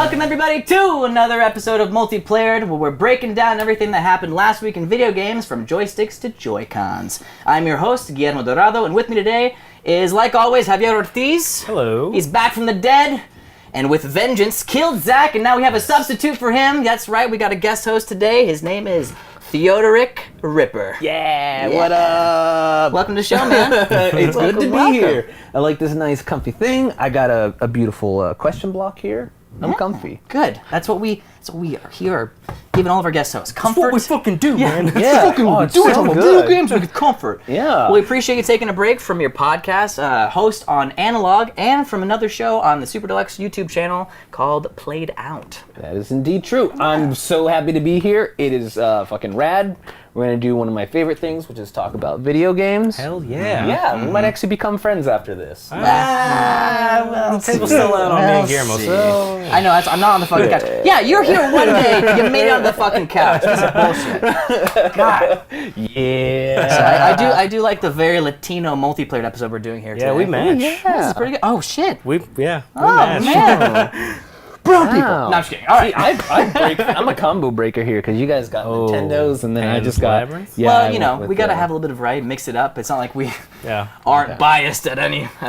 Welcome everybody to another episode of Multiplayer, where we're breaking down everything that happened last week in video games, from joysticks to Joy-Cons. I'm your host, Guillermo Dorado, and with me today is, like always, Javier Ortiz. Hello. He's back from the dead, and with vengeance, killed Zack, and now we have a substitute for him. That's right, we got a guest host today. His name is Theodoric Ripper. Yeah, what up? Welcome to the show, man. It's good to be here. I like this nice comfy thing. I got a beautiful question block here. I'm comfy. Good. That's what we are here, giving all of our guest hosts comfort. That's what we fucking do, man. Yeah. Fucking do it. so Video good. games with comfort. Yeah. Well, we appreciate you taking a break from your podcast, host on Analog, and from another show on the Super Deluxe YouTube channel called Played Out. That is indeed true. I'm so happy to be here. It is fucking rad. We're going to do one of my favorite things, which is talk about video games. Hell yeah. Yeah, we might actually become friends after this. Well, The table's still out on me and Guillermo, so... I know, I'm not on the fucking couch. Yeah, you're here one day, you made it on the fucking couch. This is bullshit. God. Yeah. So I do like the very Latino multiplayer episode we're doing here today. Yeah, we match. This is pretty good. Oh, shit. We Oh, match. man. Brown people. No, I'm just kidding. All right. I'm a combo breaker here because you guys got Nintendos and then I Pan's just got. Labyrinth? Yeah, Well, I you know, went with we got to have a little bit of variety, mix it up. It's not like we Yeah. aren't biased at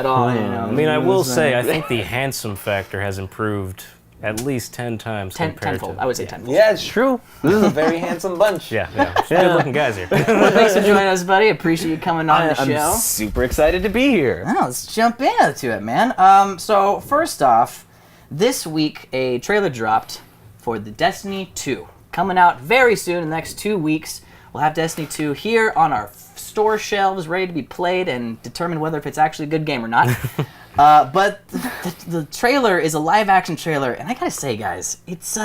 all, you know. I mean, I will say, I think the handsome factor has improved at least 10 times compared tenfold. to... I would say tenfold. Yeah, it's true. This is a very handsome bunch. Yeah. Good-looking guys here. Well, thanks for joining us, buddy. Appreciate you coming on the show. I'm super excited to be here. Well, let's jump into it, man. So first off, this week a trailer dropped for the Destiny 2. Coming out very soon, in the next 2 weeks. We'll have Destiny 2 here on our store shelves, ready to be played and determine whether if it's actually a good game or not. But the trailer is a live-action trailer, and I gotta say, guys, it's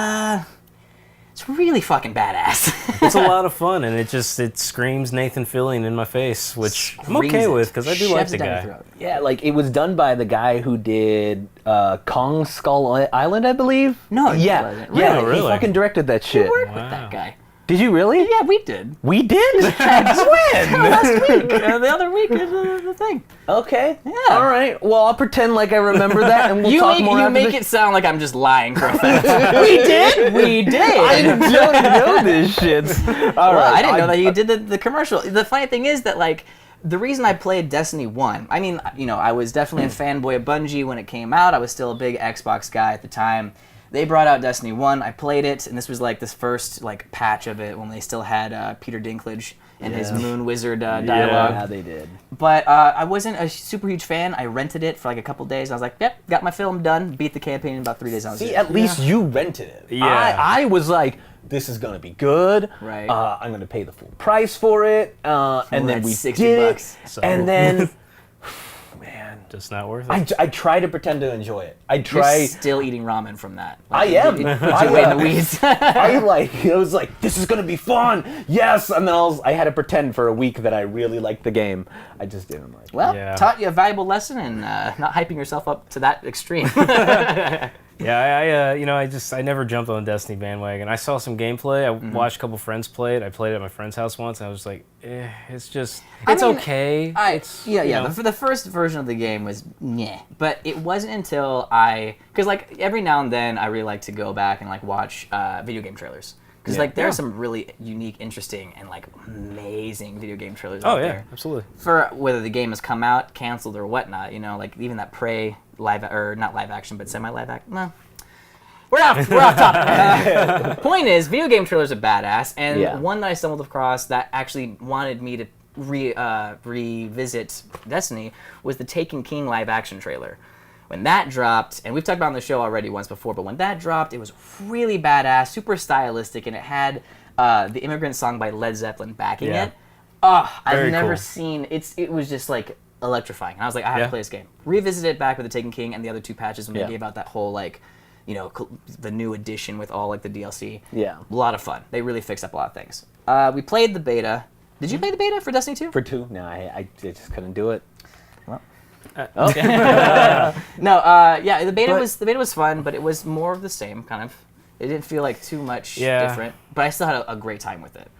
really fucking badass. It's a lot of fun, and it screams Nathan Fillion in my face, which I'm okay Screams with, it. because I do like Shoves the it down your guy. throat. Yeah, like it was done by the guy who did Kong Skull Island, I believe. No, he yeah, wasn't. yeah, Really? he fucking directed that shit. Work with that guy. Did you really? Yeah, we did. We did. When? Last week. The other week is the thing. Okay. Yeah. All right. Well, I'll pretend like I remember that, and we'll You talk make, more. you after make the- it sound like I'm just lying for a fact. We did. We did. I don't know this shit. All Well, right. I didn't know that you did the commercial. The funny thing is that, like, the reason I played Destiny 1, I mean, you know, I was definitely a fanboy of Bungie when it came out. I was still a big Xbox guy at the time. They brought out Destiny 1, I played it, and this was like this first like patch of it when they still had Peter Dinklage and his Moon Wizard dialogue. Yeah, they did. But I wasn't a super huge fan. I rented it for like a couple days. I was like, yep, got my film done, beat the campaign in about 3 days. I was See, it. at least you rented it. Yeah. I was like, this is gonna be good. Right. I'm gonna pay the full price for it. And then that's we 60 did bucks. it. And then, man, Just not worth it. I try to pretend to enjoy it. I You're try. still eating ramen from that. I am. It puts you way in the weeds. I was like, this is gonna be fun. Yes. And then I had to pretend for a week that I really liked the game. I just didn't like. Well, Yeah. taught you a valuable lesson in not hyping yourself up to that extreme. Yeah, I never jumped on the Destiny bandwagon. I saw some gameplay. I watched a couple friends play it. I played it at my friend's house once, and I was like, it's just, it's mean, okay. The first version of the game was meh, but it wasn't until because like every now and then I really like to go back and like watch video game trailers. Because like there are some really unique, interesting, and like amazing video game trailers out there. Absolutely. For whether the game has come out, canceled, or whatnot, you know, like even that Prey not live action, but semi-live action. No, we're off topic. Point is, video game trailers are badass, and one that I stumbled across that actually wanted me to revisit Destiny was the Taken King live action trailer. When that dropped, and we've talked about it on the show already once before, but when that dropped, it was really badass, super stylistic, and it had the Immigrant Song by Led Zeppelin backing it. I've never seen it was just like electrifying. And I was like, I have to play this game. Revisited it back with the Taken King and the other 2 patches when they gave out that whole like, you know, the new edition with all like the DLC. Yeah. A lot of fun. They really fixed up a lot of things. We played the beta. Did you play the beta for Destiny 2? For 2? No, I just couldn't do it. Okay. The beta was fun, but it was more of the same kind of. It didn't feel like too much different, but I still had a great time with it.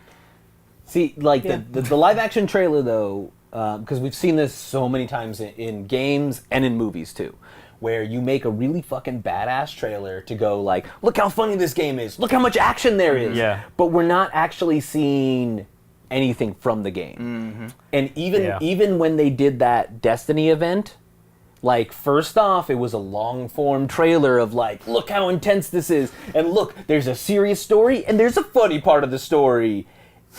See, like the live action trailer though, because we've seen this so many times in games and in movies too, where you make a really fucking badass trailer to go like, look how funny this game is, look how much action there is. Yeah. But we're not actually seeing anything from the game. And even when they did that Destiny event, like, first off, it was a long-form trailer of, like, look how intense this is, and look, there's a serious story, and there's a funny part of the story.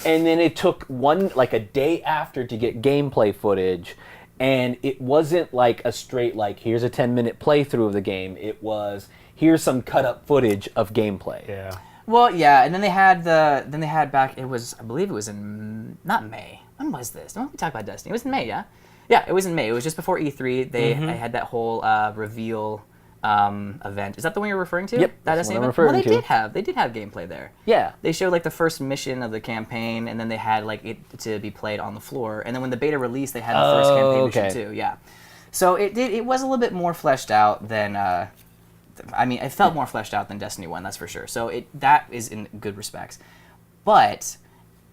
And then it took a day after to get gameplay footage, and it wasn't, like, a straight, like, here's a 10-minute playthrough of the game. It was, here's some cut-up footage of gameplay. Yeah. Well, yeah, and then they had back, I believe it was in, not May. When was this? When did we talk about Destiny? It was in May, yeah? Yeah, it was in May. It was just before E3. They had that whole reveal event. Is that the one you're referring to? Yep, That that's Destiny what I'm event? Well, referring they did have gameplay there. Yeah. They showed like the first mission of the campaign, and then they had like it to be played on the floor. And then when the beta released, they had the first campaign mission too. Yeah. So it was a little bit more fleshed out than it felt more fleshed out than Destiny 1, that's for sure. So that is in good respects. But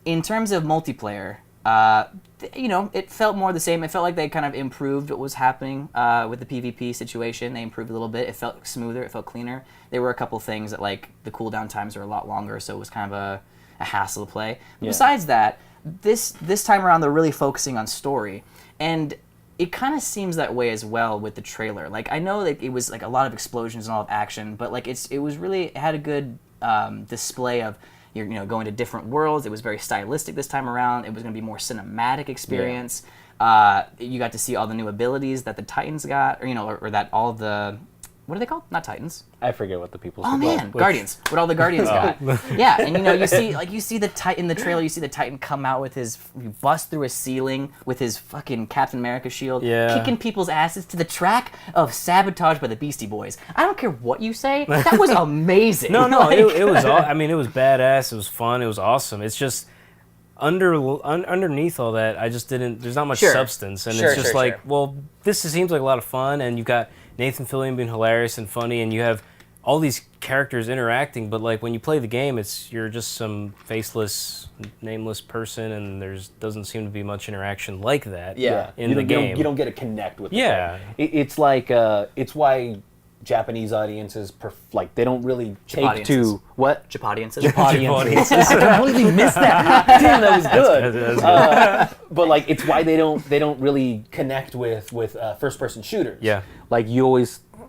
in terms of multiplayer, it felt more the same. It felt like they kind of improved what was happening with the PvP situation. They improved a little bit. It felt smoother. It felt cleaner. There were a couple things that, like, the cooldown times are a lot longer, so it was kind of a hassle to play. But besides that, this time around, they're really focusing on story. And it kind of seems that way as well with the trailer. Like, I know that it was, like, a lot of explosions and all of action, but, like, it had a good display of, going to different worlds. It was very stylistic this time around. It was going to be more cinematic experience. Yeah. You got to see all the new abilities that the Titans got, or that all of the, what are they called? Not Titans. I forget what the people. Oh man, Guardians. What all the Guardians got? Yeah, and you see the Titan in the trailer. You see the Titan come out with bust through a ceiling with his fucking Captain America shield, kicking people's asses to the track of "Sabotage" by the Beastie Boys. I don't care what you say. That was amazing. No, it was. It was badass. It was fun. It was awesome. It's just underneath all that, I just didn't. There's not much substance, and it's just well, this seems like a lot of fun, and you've got Nathan Fillion being hilarious and funny, and you have all these characters interacting, but like when you play the game, you're just some faceless, nameless person, and doesn't seem to be much interaction like that. Yeah. In the game, you don't get to connect with. Yeah. It's like it's why Japanese audiences they don't really take to what Japaudiences. I completely missed that. Damn, that was good. That's good. But like, it's why they don't really connect with first-person shooters. Yeah. Like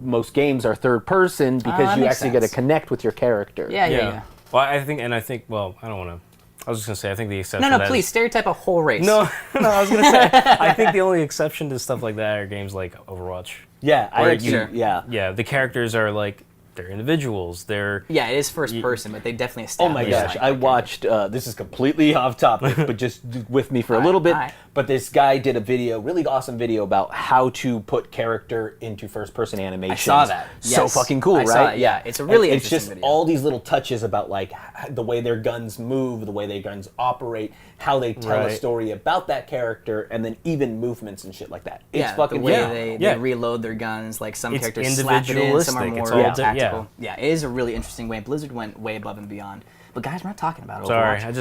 most games are third person because you actually get to connect with your character. Yeah. Well, I think. Well, I don't want to. I was just gonna say. I think the exception. No, please stereotype a whole race. No. I was gonna say. I think the only exception to stuff like that are games like Overwatch. Yeah, Yeah, the characters are like they're individuals. It is first person, but they definitely established. Oh my gosh, I watched. This is completely off topic, but just with me for a little bit. But this guy did a video, really awesome video about how to put character into first-person animation. I saw that. So fucking cool, right? Saw it, yeah, it's a really interesting It's just video. all these little touches about like the way their guns move, the way their guns operate, how they tell a story about that character, and then even movements and shit like that. It's fucking the way they reload their guns. Like some characters slap it in, some are more tactical. Yeah, it is a really interesting way. Blizzard went way above and beyond. But guys, we're not talking about Overwatch.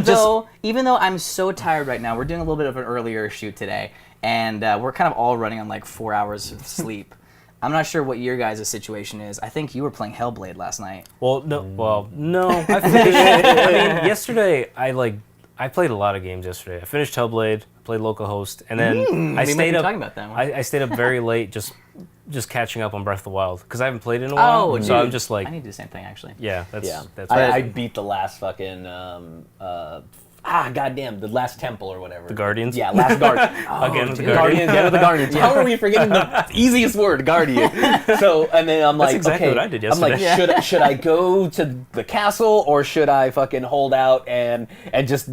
Sorry, even though I'm so tired right now, we're doing a little bit of an earlier shoot today, and we're kind of all running on like 4 hours of sleep. I'm not sure what your guys' situation is. I think you were playing Hellblade last night. Well, no. I finished. Yesterday I played a lot of games yesterday. I finished Hellblade, played localhost, and then I stayed up. Talking about that one. I stayed up very late, just catching up on Breath of the Wild because I haven't played it in a while. Oh, so I'm just like, I need to do the same thing actually. Yeah, that's I beat the last fucking goddamn, the last temple or whatever. The Guardians? Yeah, last Guardian. Again with the Guardians. Again with the Guardians. How are we forgetting the easiest word, Guardian? So, and then I'm like, That's exactly okay. what I did yesterday. I'm like, should I go to the castle or should I fucking hold out and just,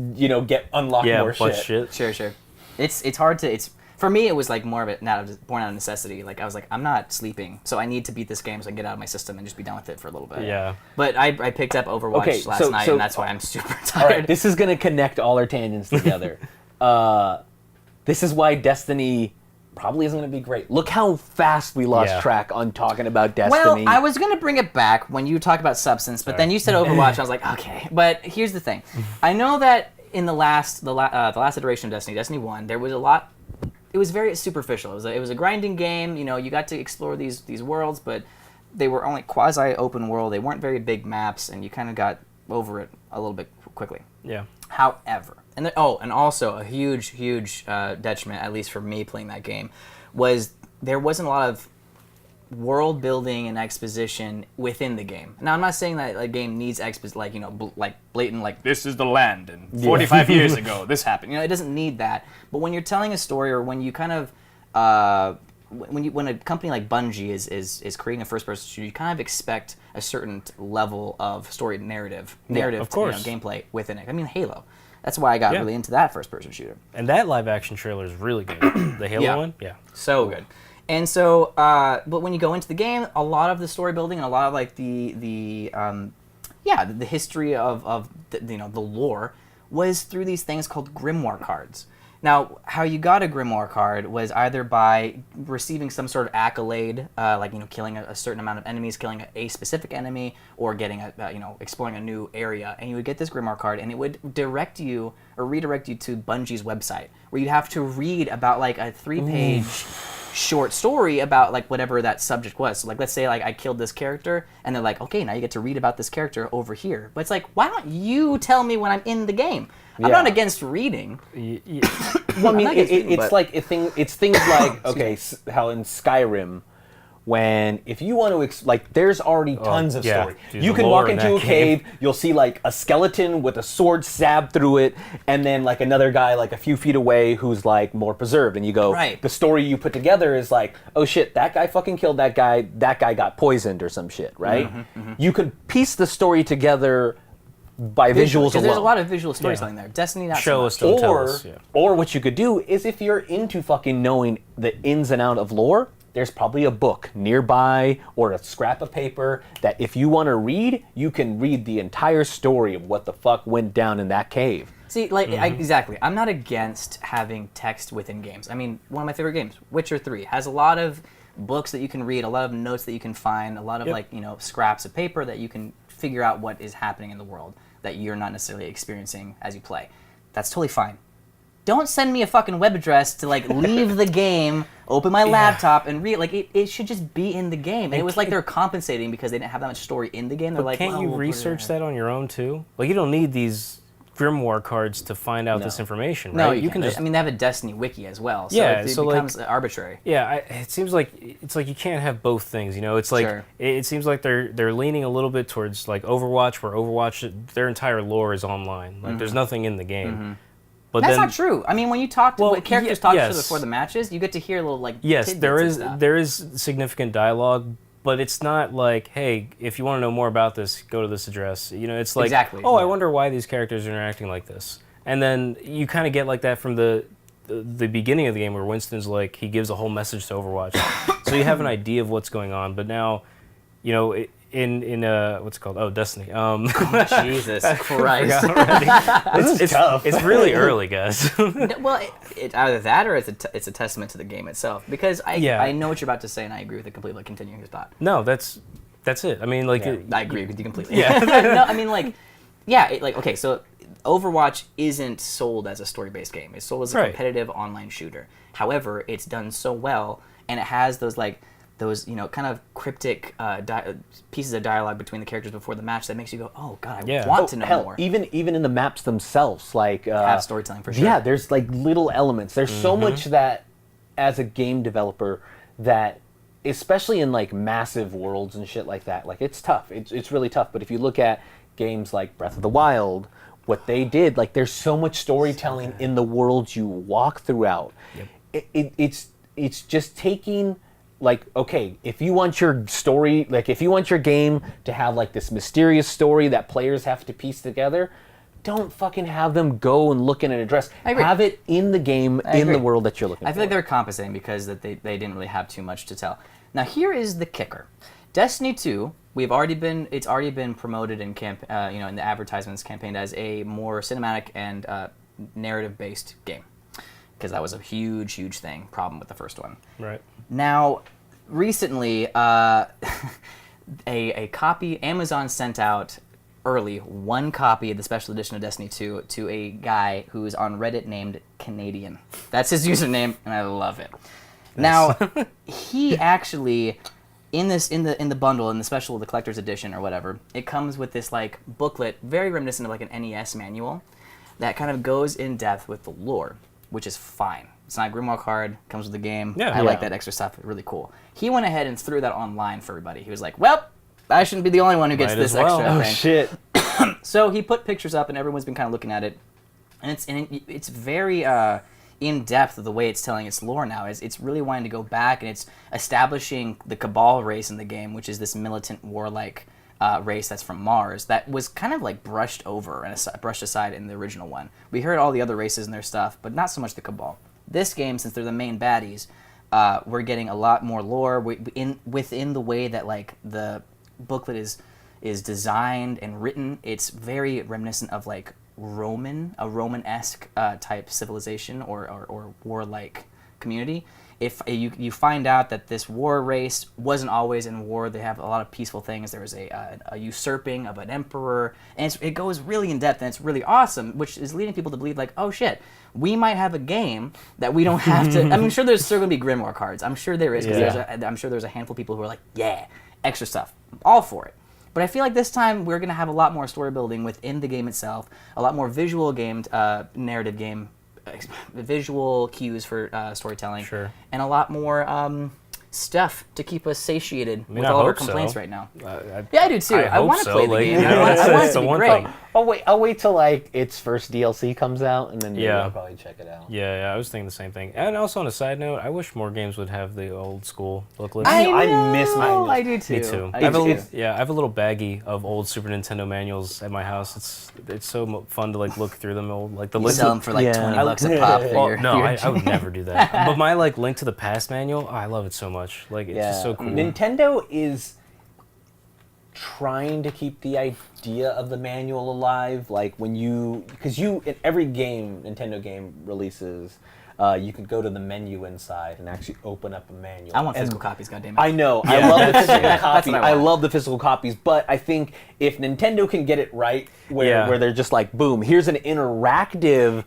get unlock more shit? Sure. It's hard to, for me, it was like more of it born out of necessity. Like I was like, I'm not sleeping, so I need to beat this game so I can get out of my system and just be done with it for a little bit. Yeah. But I picked up Overwatch last night, and that's why I'm super tired. All right, this is gonna connect all our tangents together. This is why Destiny probably isn't gonna be great. Look how fast we lost track on talking about Destiny. Well, I was gonna bring it back when you talked about substance, but then you said Overwatch. I was like, okay. But here's the thing. I know that in the last iteration of Destiny 1, there was a lot. it was very superficial. It was a grinding game. You know, you got to explore these worlds, but they were only quasi open world. They weren't very big maps, and you kind of got over it a little bit quickly. Yeah. However, and also a huge detriment, at least for me playing that game, was there wasn't a lot of world building and exposition within the game. Now, I'm not saying that a game needs exposition, like, you know, like blatant, like, this is the land, and 45 years ago this happened. You know, it doesn't need that. But when you're telling a story, or when you kind of when a company like Bungie is creating a first-person shooter, you kind of expect a certain level of story narrative, of course. Gameplay within it. I mean, Halo. That's why I got really into that first-person shooter. And that live-action trailer is really good. The Halo one, so good. And so, but when you go into the game, a lot of the story building and a lot of like the history of the lore was through these things called grimoire cards. Now, how you got a grimoire card was either by receiving some sort of accolade, like, you know, killing a certain amount of enemies, killing a specific enemy, or getting exploring a new area, and you would get this grimoire card, and it would redirect you to Bungie's website, where you'd have to read about like a 3-page short story about like whatever that subject was. So like, let's say like I killed this character, and they're like, okay, now you get to read about this character over here. But it's like, why don't you tell me when I'm in the game? I'm not against reading. Well, I mean, it's things like, okay, how in Skyrim, when if you want to there's already tons of story. Dude, you can walk into a cave, you'll see like a skeleton with a sword stabbed through it, and then like another guy like a few feet away who's like more preserved, and you go, the story you put together is like, oh shit, that guy fucking killed that guy got poisoned or some shit, right? You could piece the story together by visuals alone. There's a lot of visual storytelling there. Destiny, not Show so much. us, don't tell us. Or what you could do is, if you're into fucking knowing the ins and out of lore, there's probably a book nearby or a scrap of paper that if you want to read, you can read the entire story of what the fuck went down in that cave. See, like, exactly. I'm not against having text within games. I mean, one of my favorite games, Witcher 3, has a lot of books that you can read, a lot of notes that you can find, a lot of like, you know, scraps of paper that you can figure out what is happening in the world that you're not necessarily experiencing as you play. That's totally fine. Don't send me a fucking web address to like leave the game, open my laptop, and read. Like, it should just be in the game. And it was like they're compensating because they didn't have that much story in the game. They're like, can't you research that on your own too? Like, you don't need these grimoire cards to find out this information, right? No, you can just. I mean, they have a Destiny wiki as well, so it becomes arbitrary. Yeah, it seems like you can't have both things. You know, it's like it seems like they're leaning a little bit towards like Overwatch, where Overwatch, their entire lore is online. Like, there's nothing in the game. But that's not true. I mean, when you talk to characters talk to each other before the matches, you get to hear little like there is significant dialogue. But it's not like, hey, if you want to know more about this, go to this address. You know, it's like, I wonder why these characters are interacting like this. And then you kind of get like that from the beginning of the game, where Winston's like, he gives a whole message to Overwatch. So you have an idea of what's going on. But now, you know, in what's it called? Oh, Destiny. Jesus Christ. This is tough. It's really early, guys. Well, it's either that or it's a testament to the game itself. Because I know what you're about to say, and I agree with it completely. Continuing your thought. No, that's it. I mean, like... I agree with you completely. Yeah. No, I mean, like... Yeah, okay, so Overwatch isn't sold as a story-based game. It's sold as a competitive online shooter. However, it's done so well, and it has those, you know, kind of cryptic pieces of dialogue between the characters before the match that makes you go, oh god, I want to know more. Even in the maps themselves, like have storytelling for sure. Yeah, there's like little elements. There's so much that, as a game developer, that especially in like massive worlds and shit like that, like it's tough. It's really tough. But if you look at games like Breath of the Wild, what they did, like there's so much storytelling in the worlds you walk throughout. Yep. It's just taking. Like, okay, if you want your story, like if you want your game to have like this mysterious story that players have to piece together, don't fucking have them go and look in an address. Have it in the game, in the world that you're looking for. I feel like they're compensating because that they didn't really have too much to tell. Now here is the kicker. Destiny 2, it's already been promoted in in the advertisements campaigned as a more cinematic and narrative-based game. Because that was a huge problem with the first one. Right. Now, recently, a copy Amazon sent out early one copy of the special edition of Destiny 2 to a guy who's on Reddit named Canadian. That's his username, and I love it. Now, he actually, in the bundle, in the collector's edition or whatever, it comes with this like booklet, very reminiscent of like an NES manual, that kind of goes in depth with the lore, which is fine. It's not a Grimoire card, comes with the game. I like that extra stuff, really cool. He went ahead and threw that online for everybody. He was like, well, I shouldn't be the only one who gets this extra thing. Oh, shit. So he put pictures up, and everyone's been kind of looking at it. And it's very in-depth the way it's telling its lore now. It's really wanting to go back, and it's establishing the Cabal race in the game, which is this militant, warlike race that's from Mars that was kind of like brushed over and brushed aside in the original one. We heard all the other races and their stuff, but not so much the Cabal. This game, since they're the main baddies, we're getting a lot more lore within the way that like the booklet is designed and written. It's very reminiscent of like a Roman-esque type civilization or warlike community. If you find out that this war race wasn't always in war, they have a lot of peaceful things. There was a usurping of an emperor, and it goes really in depth, and it's really awesome, which is leading people to believe like, oh shit, we might have a game that we don't have to. I mean, sure, there's still gonna be Grimoire cards. I'm sure there is, because I'm sure there's a handful of people who are like, yeah, extra stuff, all for it. But I feel like this time we're gonna have a lot more story building within the game itself, a lot more visual narrative game. Visual cues for storytelling, and a lot more stuff to keep us satiated with all of our complaints right now. I do too. I want to play the game. I want it to be great. I'll wait till like its first DLC comes out, and then I'll probably check it out. Yeah, I was thinking the same thing. And also on a side note, I wish more games would have the old school booklets. I miss manuals. I do too. Me too. I have a little baggie of old Super Nintendo manuals at my house. It's so fun to like look through them. Like the sell them for like $20 a pop. I would never do that. But my like Link to the Past manual, I love it so much. Like it's just so cool. Nintendo is trying to keep the idea of the manual alive, like because in every Nintendo game releases, you can go to the menu inside and actually open up a manual. I want physical copies, goddammit. I know. I love the physical copies. I love the physical copies, but I think if Nintendo can get it right, where they're just like, boom, here's an interactive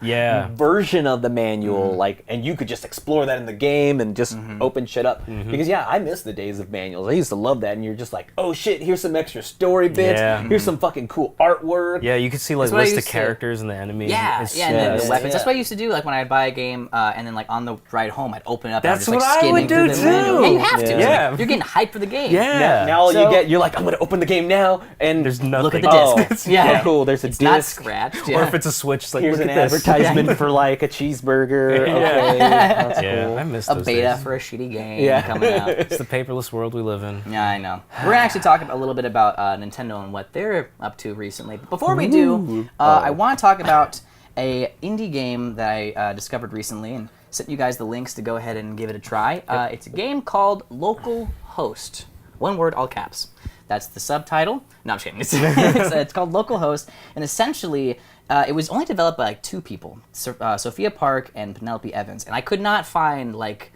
version of the manual, like, and you could just explore that in the game and just open shit up. Because I miss the days of manuals. I used to love that, and you're just like, oh shit, here's some extra story bits. Here's some fucking cool artwork. Yeah, you could see like list of characters and the enemies. And then the weapons. That's what I used to do. Like when I'd buy a game, and then like on the ride home, I'd open it up. That's and I'd just, what I would do too. Yeah, you have to. Yeah. You're getting hyped for the game. Yeah. Now you're like, I'm gonna open the game now, and there's nothing. Look at the disc. Oh, cool. There's a it's disc. Not scratched. Or if it's a Switch, it's like, here's look an at this. advertisement for like a cheeseburger. Okay, that's cool. I miss a those beta days. for a shitty game coming out. It's the paperless world we live in. Yeah, I know. We're gonna actually talk a little bit about Nintendo and what they're up to recently. But before we do, I want to talk about a indie game that I discovered recently and sent you guys the links to go ahead and give it a try. It's a game called Local Host. One word, all caps. That's the subtitle. No, I'm just kidding. It's called Local Host, and essentially, it was only developed by like two people, Sophia Park and Penelope Evans, and I could not find like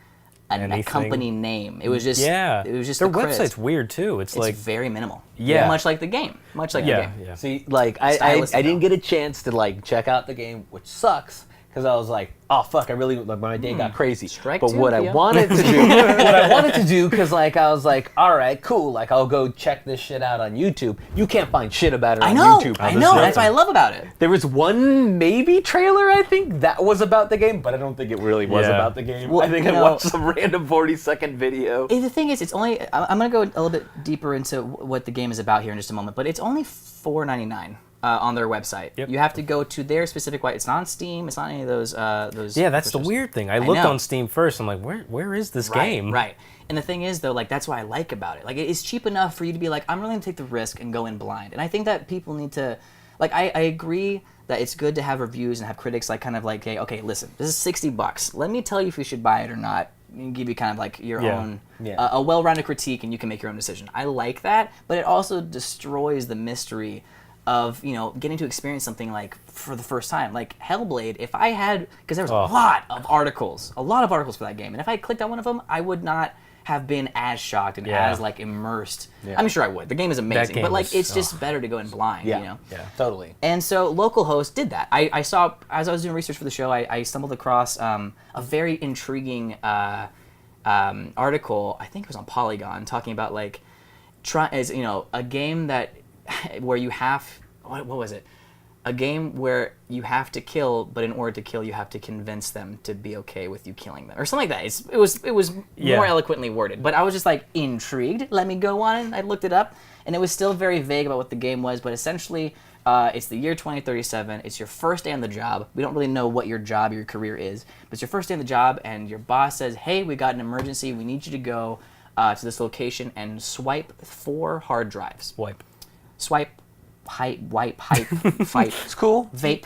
a company name. It was just it was just their website's weird too. It's like very minimal. Yeah, much like the game. Much like the game. Yeah. See, like I didn't get a chance to like check out the game, which sucks. Because I was like, oh fuck, my day got crazy. What I wanted to do, because like I was like, all right, cool, like I'll go check this shit out on YouTube. You can't find shit about it on YouTube. I know. That's what I love about it. There was one maybe trailer, I think, that was about the game, but I don't think it really was about the game. Well, I think I watched some random 40-second video. The thing is, it's only. I'm gonna go a little bit deeper into what the game is about here in just a moment, but it's only $4.99. On their website. Yep. You have to go to their specific website. It's not on Steam. It's not any of those. Yeah, that's the weird thing. I looked on Steam first. I'm like, where is this game? Right. And the thing is, though, like that's what I like about it. Like it's cheap enough for you to be like, I'm willing to take the risk and go in blind. And I think that people need to, like, I agree that it's good to have reviews and have critics like kind of like, hey, okay, listen, this is $60. Let me tell you if you should buy it or not. And give you kind of like your own, a well-rounded critique, and you can make your own decision. I like that, but it also destroys the mystery of getting to experience something like for the first time, like Hellblade. If I had, because there was a lot of articles for that game, and if I clicked on one of them, I would not have been as shocked and as like immersed. Yeah. I'm sure I would. The game is amazing, game but like was- it's just better to go in blind. Yeah. You know? Yeah. Totally. And so localhost did that. I saw, as I was doing research for the show, I stumbled across a very intriguing article. I think it was on Polygon, talking about like a game that where you have what was it? A game where you have to kill, but in order to kill, you have to convince them to be okay with you killing them, or something like that. It was more eloquently worded, but I was just like intrigued. Let me go on it. I looked it up, and it was still very vague about what the game was, but essentially, it's the year 2037. It's your first day on the job. We don't really know what your career is, but it's your first day on the job, and your boss says, "Hey, we got an emergency. We need you to go to this location and swipe 4 hard drives. Swipe." Wipe, fight. It's cool. Vape.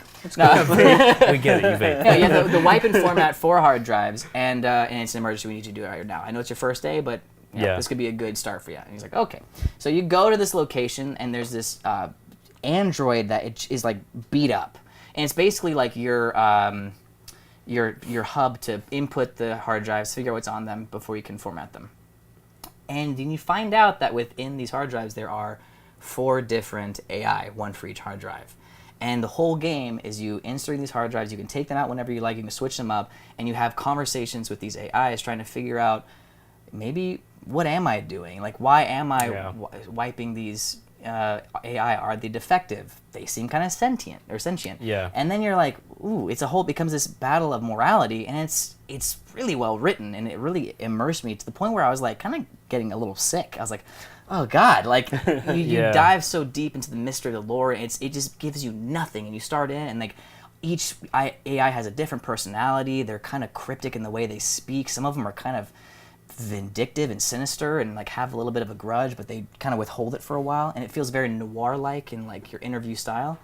We get it, you vape. Yeah, the wipe and format 4 hard drives, and it's an emergency. We need you to do it right now. I know it's your first day, but this could be a good start for you. And he's like, okay. So you go to this location, and there's this android that is like beat up, and it's basically like your hub to input the hard drives, figure out what's on them before you can format them. And then you find out that within these hard drives there are 4 different AI, 1 for each hard drive. And the whole game is you inserting these hard drives. You can take them out whenever you like. You can switch them up, and you have conversations with these AIs trying to figure out maybe what am I doing? Like, why am I wiping these AI? Are they defective? They seem kind of sentient. Yeah. And then you're like, ooh, it becomes this battle of morality, and it's really well written, and it really immersed me to the point where I was like kind of getting a little sick. I was like, oh God, like you dive so deep into the mystery of the lore, and it just gives you nothing, and you start in, and like each AI has a different personality. They're kind of cryptic in the way they speak. Some of them are kind of vindictive and sinister and like have a little bit of a grudge, but they kind of withhold it for a while, and it feels very noir-like in like your interview style.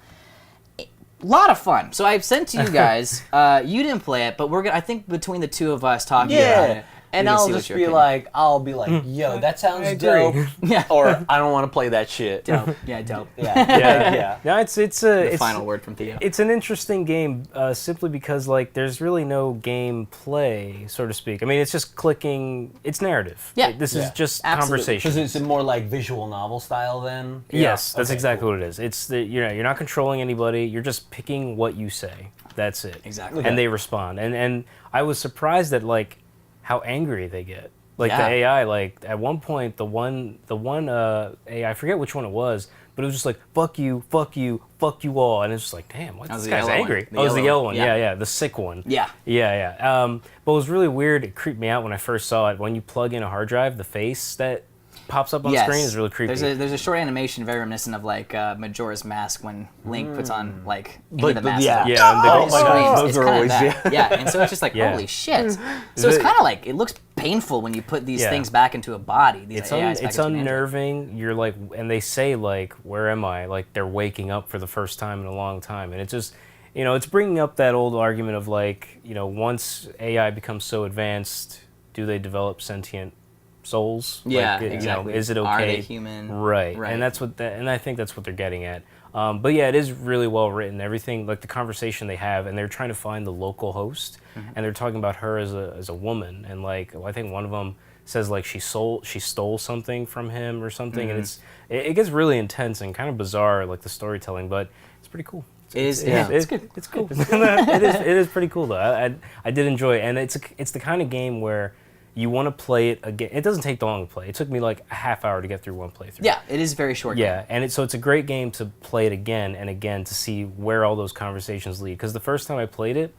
A lot of fun. So I've sent to you guys. You didn't play it, but I think between the two of us talking about it, and I'll just be like, yo, that sounds dope. Yeah. Or I don't want to play that shit. dope. Yeah, dope. Yeah. No, it's The final word from Theo. It's an interesting game simply because like there's really no game play, so to speak. I mean, it's just clicking. It's narrative. Yeah. Like, this is just Absolutely. conversation. Because it's more like visual novel style then? Yes, that's Okay, exactly cool. what it is. It's you're not controlling anybody. You're just picking what you say. That's it. Exactly. And they respond. And I was surprised at like how angry they get. Like Yeah. the AI, like at one point, the one AI, I forget which one it was, but it was just like fuck you all, and it's just like, damn, what, this guy's angry. Oh, it was the yellow one. Yeah, the sick one. Yeah. But it was really weird. It creeped me out when I first saw it. When you plug in a hard drive, the face that pops up on screen is really creepy. There's a short animation very reminiscent of like Majora's Mask when Link puts on like into the mask. Yeah, and Oh the- my God, It's those are kind of always that. Yeah, and so it's just like Yeah. holy shit. So it's kind of like it looks painful when you put these things back into a body. These AIs back It's into an android. unnerving. You're like, and they say like, where am I? Like they're waking up for the first time in a long time, and it just, it's bringing up that old argument of like, once AI becomes so advanced, do they develop sentient souls? Yeah, like, exactly. Is it okay? Are they human? Right. And that's and I think that's what they're getting at. But yeah, it is really well written. Everything, like the conversation they have, and they're trying to find the local host, and they're talking about her as a woman, and like I think one of them says like she stole something from him or something, and it gets really intense and kind of bizarre, like the storytelling, but it's pretty cool. It's good. It's cool. It is pretty cool though. I did enjoy it, and it's the kind of game where you want to play it again. It doesn't take long to play. It took me like a half hour to get through one playthrough. Yeah, it is very short. Yeah, game. and so it's a great game to play it again and again to see where all those conversations lead. Because the first time I played it,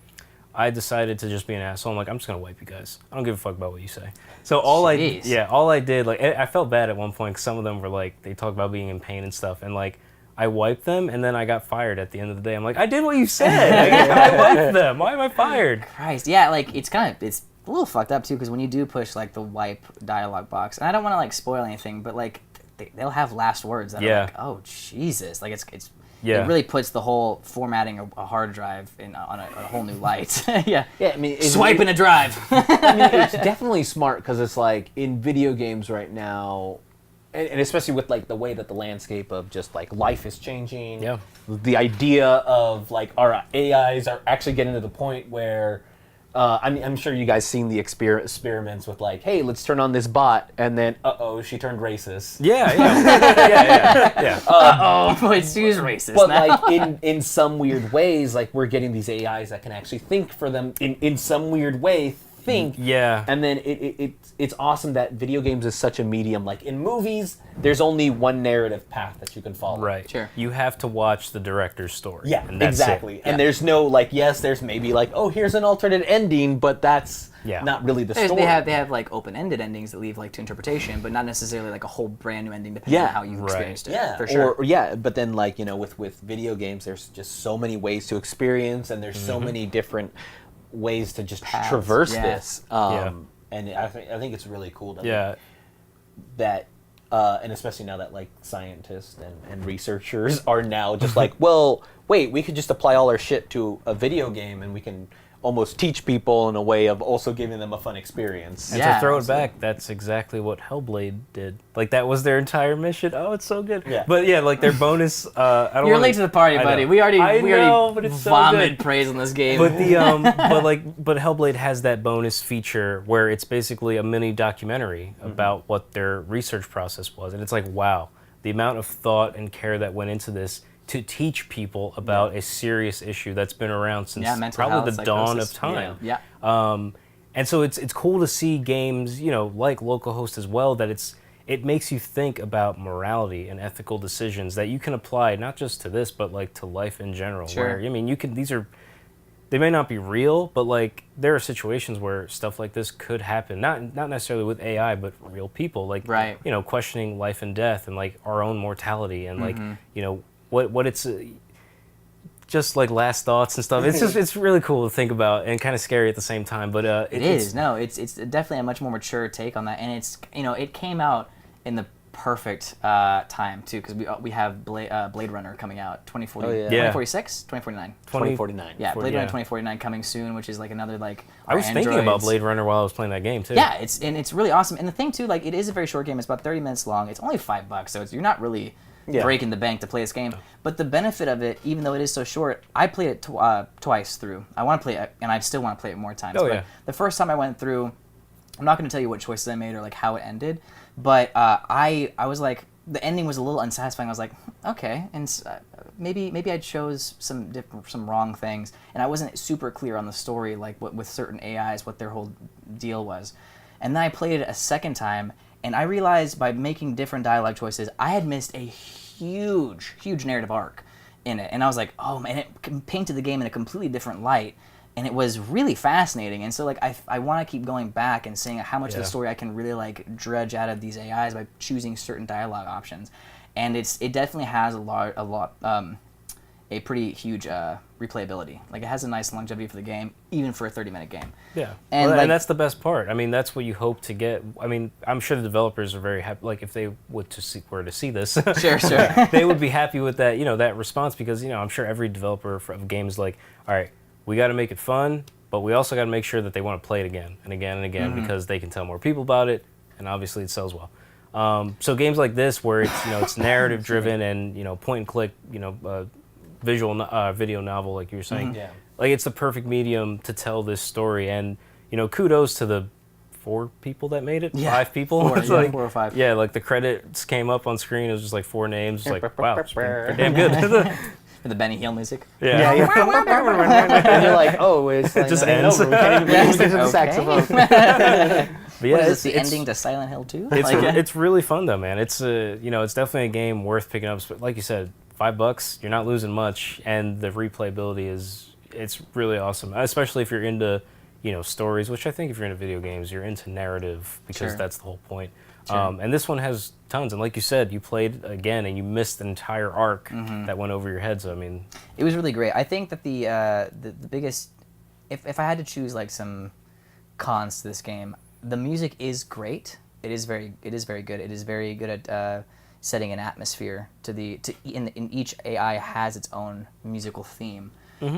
I decided to just be an asshole. I'm like, I'm just gonna wipe you guys. I don't give a fuck about what you say. So all I did, like, I felt bad at one point because some of them were like, they talk about being in pain and stuff, and like, I wiped them, and then I got fired at the end of the day. I'm like, I did what you said. I wiped them. Why am I fired? Christ, yeah, like it's a little fucked up too, because when you do push like the wipe dialogue box, and I don't want to like spoil anything, but like they'll have last words that are like, oh Jesus, like it really puts the whole formatting a hard drive on a whole new light. Yeah, I mean, swiping a drive. I mean, it's definitely smart because it's like in video games right now, and especially with like the way that the landscape of just like life is changing. Yeah, the idea of like our AIs are actually getting to the point where I'm sure you guys seen the experiments with like, hey, let's turn on this bot, and then she turned racist. Yeah. She's racist. But now. like in some weird ways, like we're getting these AIs that can actually think for them in some weird way. And then it's awesome that video games is such a medium. Like in movies, there's only one narrative path that you can follow. Right. Sure. You have to watch the director's story. Yeah, and that's exactly. it. And there's no like, yes, there's maybe like, oh, here's an alternate ending, but that's not really the story. They have like open-ended endings that leave like to interpretation, but not necessarily like a whole brand new ending depending on how you've experienced it. Yeah, for sure. But then like, you know, with video games, there's just so many ways to experience, and there's so many different ways to just traverse this. And I think it's really cool that and especially now that like scientists and researchers are now just like, well, wait, we could just apply all our shit to a video game and we can almost teach people in a way of also giving them a fun experience. And to throw it back, that's exactly what Hellblade did. Like that was their entire mission. Oh, it's so good. Yeah. But yeah, like their bonus. You're late to the party, buddy. We already vomited praise on this game. But the but Hellblade has that bonus feature where it's basically a mini documentary about what their research process was, and it's like, wow, the amount of thought and care that went into this to teach people about a serious issue that's been around since probably the dawn of time. And so it's cool to see games, you know, like localhost as well, that it makes you think about morality and ethical decisions that you can apply not just to this, but like to life in general. Sure. Where, I mean, they may not be real, but like there are situations where stuff like this could happen. Not necessarily with AI, but real people, like you know, questioning life and death and like our own mortality and like you know. What it's just like last thoughts and stuff. It's really cool to think about and kind of scary at the same time. But it's definitely a much more mature take on that, and it's, you know, it came out in the perfect time too, because we have Blade Runner coming out 2046, 2049. 2049. Yeah, Blade Runner 2049 coming soon, which is like another like. I was thinking about Blade Runner while I was playing that game too. Yeah, it's really awesome, and the thing too, like it is a very short game. It's about 30 minutes long. It's only $5, so you're not really breaking the bank to play this game. But the benefit of it, even though it is so short, I played it twice through. I want to play it, and I still want to play it more times. The first time I went through, I'm not going to tell you what choices I made or like how it ended, but I was like, the ending was a little unsatisfying. I was like, okay, and maybe I chose some wrong things, and I wasn't super clear on the story, like with certain AIs, what their whole deal was. And then I played it a second time, and I realized by making different dialogue choices, I had missed a huge narrative arc in it. And I was like, oh man, it painted the game in a completely different light. And it was really fascinating. And so like I want to keep going back and seeing how much of the story I can really like dredge out of these AIs by choosing certain dialogue options. And it definitely has a pretty huge replayability. Like it has a nice longevity for the game, even for a 30-minute game. Yeah, and that's the best part. I mean, that's what you hope to get. I mean, I'm sure the developers are very happy. Like if they were to see this, sure, they would be happy with that. You know, that response, because you know, I'm sure every developer of games is like, all right, we got to make it fun, but we also got to make sure that they want to play it again and again and again because they can tell more people about it, and obviously it sells well. So games like this, where it's, you know, it's narrative driven and, you know, point and click, you know. Visual video novel, like you were saying, like it's the perfect medium to tell this story. And you know, kudos to the 4 people that made it. 5 people. 4, like, 4 or 5. Yeah, like the credits came up on screen. It was just like 4 names. It's like, wow, it's pretty damn good. For the Benny Hill music. Yeah. And you're like, oh, it's like, it just ends. We can't even get into the saxophone. But yeah, it's the ending to Silent Hill 2? It's really fun though, man. It's you know, it's definitely a game worth picking up. But like you said, $5, you're not losing much, and the replayability it's really awesome. Especially if you're into, you know, stories, which I think if you're into video games, you're into narrative, because that's the whole point. And this one has tons, and like you said, you played again and you missed an entire arc that went over your head. So I mean, it was really great. I think that the biggest, if I had to choose like some cons to this game, the music is great. It is very good. It is very good at setting an atmosphere in each AI has its own musical theme,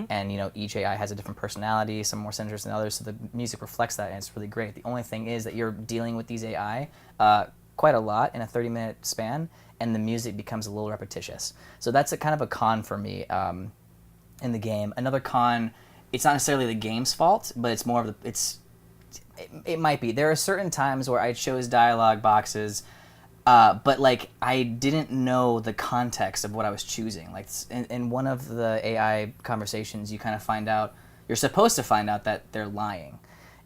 and you know, each AI has a different personality, some more centers than others, so the music reflects that, and it's really great. The only thing is that you're dealing with these AI quite a lot in a 30-minute span, and the music becomes a little repetitious. So that's a kind of a con for me in the game. Another con it's not necessarily the game's fault, but it's more of it might be. There are certain times where I chose dialogue boxes, but like I didn't know the context of what I was choosing. Like in one of the AI conversations, you kind of find out, you're supposed to find out that they're lying.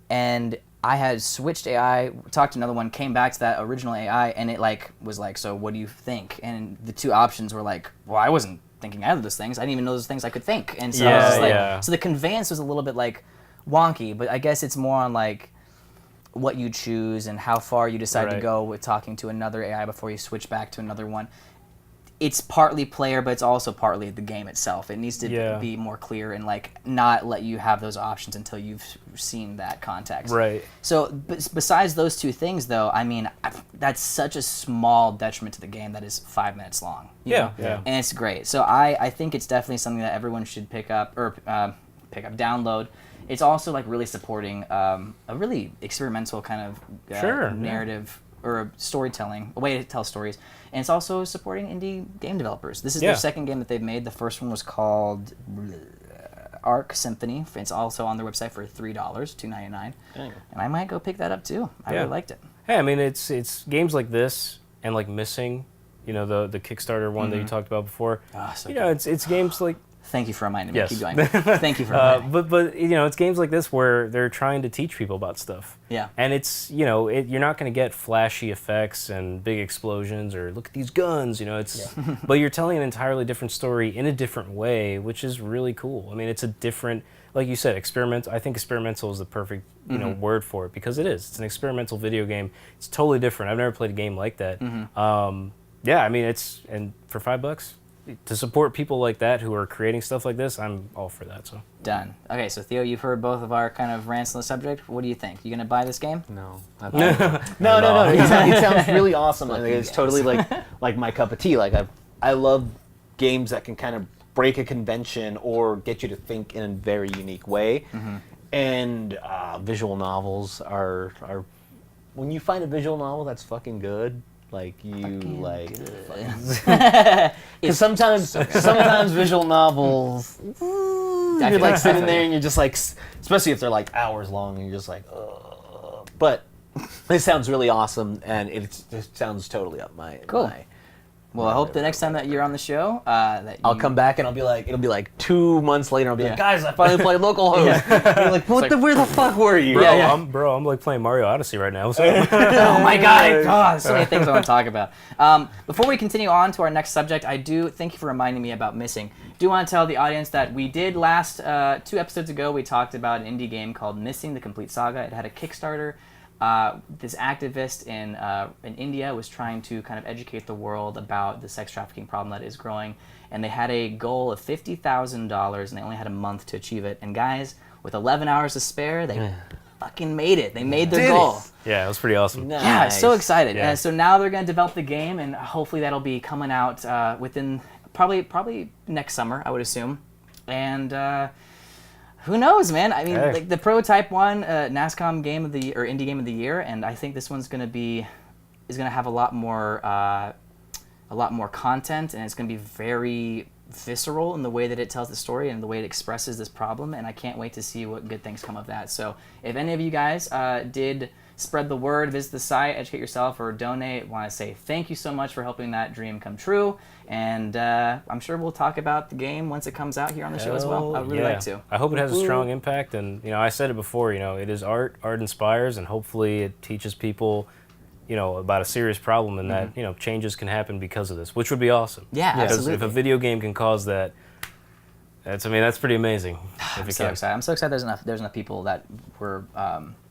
And I had switched AI, talked to another one, came back to that original AI, and it like was like, so what do you think? And the two options were like, well, I wasn't thinking either of those things. I didn't even know those things I could think. And so I was just like, so the conveyance was a little bit like wonky, but I guess it's more on like what you choose and how far you decide to go with talking to another AI before you switch back to another one. It's partly player, but it's also partly the game itself. It needs to be more clear and like not let you have those options until you've seen that context. Right. So besides those two things, though, I mean, that's such a small detriment to the game that is 5 minutes long. You know? And it's great. So I think it's definitely something that everyone should pick up, download. It's also like really supporting a really experimental kind of narrative or storytelling, a way to tell stories. And it's also supporting indie game developers. This is their second game that they've made. The first one was called Arc Symphony. It's also on their website for $3, $2.99. And I might go pick that up too. I really liked it. Hey, I mean, it's games like this and like Missing, you know, the Kickstarter one that you talked about before. So you know, it's games like... Thank you for reminding me. Keep going. Thank you for reminding me. But you know, it's games like this where they're trying to teach people about stuff. Yeah. And it's, you know, you're not going to get flashy effects and big explosions or look at these guns, you know, it's but you're telling an entirely different story in a different way, which is really cool. I mean, it's a different, like you said, I think experimental is the perfect, you know, word for it, because it is. It's an experimental video game. It's totally different. I've never played a game like that. Yeah, I mean, and for $5, to support people like that who are creating stuff like this, I'm all for that. So done. Okay, so Theo, you've heard both of our kind of rants on the subject. What do you think? You gonna buy this game? No. No. It sounds really awesome. I think it's totally like my cup of tea. Like I love games that can kind of break a convention or get you to think in a very unique way. And visual novels are when you find a visual novel that's fucking good. Like because sometimes visual novels, you're like sitting there and you're just like, especially if they're like hours long, and you're just like, ugh. But it sounds really awesome, and it sounds totally up my. Cool. Well, I hope the next time that you're on the show, I'll come back and it'll be like 2 months later. I'll be like, guys, I finally played localhost. You're like, where the fuck were you? I'm like playing Mario Odyssey right now. So. Oh my god, so many things I want to talk about. Before we continue on to our next subject, I do thank you for reminding me about Missing. Do want to tell the audience that we did last 2 episodes ago. We talked about an indie game called Missing: The Complete Saga. It had a Kickstarter. This activist in India was trying to kind of educate the world about the sex trafficking problem that is growing, and they had a goal of $50,000, and they only had a month to achieve it. And guys, with 11 hours to spare, they fucking made it. They made their goal. Yeah, it was pretty awesome. Nice. Yeah, so excited. And so now they're going to develop the game, and hopefully that'll be coming out within probably next summer, I would assume. And who knows, man? I mean, like the prototype one, NASCOM game of the or indie game of the year, and I think this one's gonna have a lot more content, and it's gonna be very visceral in the way that it tells the story and the way it expresses this problem. And I can't wait to see what good things come of that. So, if any of you guys did spread the word, visit the site, educate yourself, or donate, want to say thank you so much for helping that dream come true. And I'm sure we'll talk about the game once it comes out here on the show as well. I'd really like to. I hope it has a strong impact. And, you know, I said it before, you know, it is art. Art inspires, and hopefully it teaches people, you know, about a serious problem, and that, you know, changes can happen because of this, which would be awesome. Yeah, because absolutely. if a video game can cause that, that's pretty amazing. I'm so excited. I'm so excited there's enough people that were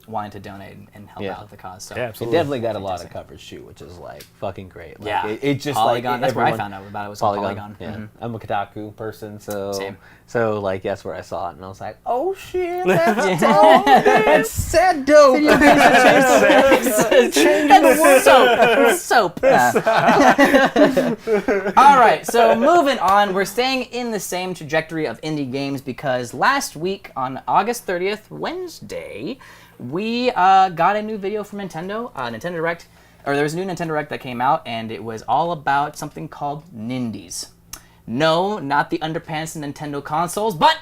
wanting to donate and help out with the cause. So. Yeah, It absolutely. definitely got a lot of coverage too, which is like fucking great. Like, Yeah. it just Polygon. like That's where I everyone- found out about it. Was on Polygon. Yeah, I'm a Kotaku person, so Same. So like that's where I saw it, and I was like, oh shit, that's dope. That's sad dope. Soap. All right, so moving on, we're staying in the same trajectory of indie games because last week on August 30th, Wednesday, we got a new video from Nintendo, Nintendo Direct, or there was a new Nintendo Direct that came out, and it was all about something called Nindies. No, not the underpants in Nintendo consoles, but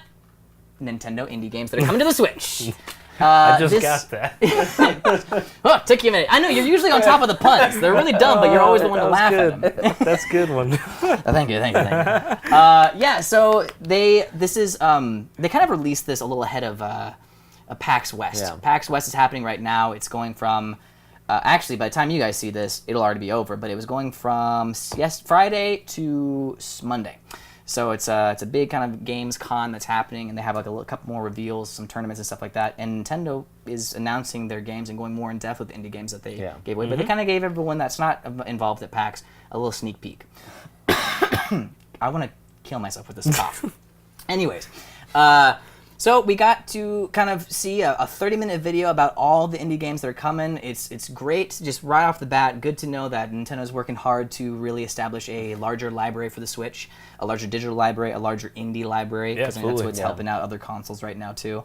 Nintendo indie games that are coming to the Switch. I just got that. Oh, took you a minute. I know, you're usually on top of the puns. They're really dumb, but you're always the one to laugh at them. That's a good one. Thank you. Yeah, so they kind of released this a little ahead of PAX West. Yeah. PAX West is happening right now. It's going from, actually, by the time you guys see this, it'll already be over, but it was going from Friday to Monday. So it's a big kind of games con that's happening, and they have like a couple more reveals, some tournaments and stuff like that. And Nintendo is announcing their games and going more in depth with the indie games that they gave away. But they kind of gave everyone that's not involved at PAX a little sneak peek. I want to kill myself with this cough. Anyways, so we got to kind of see a 30-minute video about all the indie games that are coming. It's great, just right off the bat. Good to know that Nintendo's working hard to really establish a larger library for the Switch, a larger digital library, a larger indie library, because that's what's helping out other consoles right now too.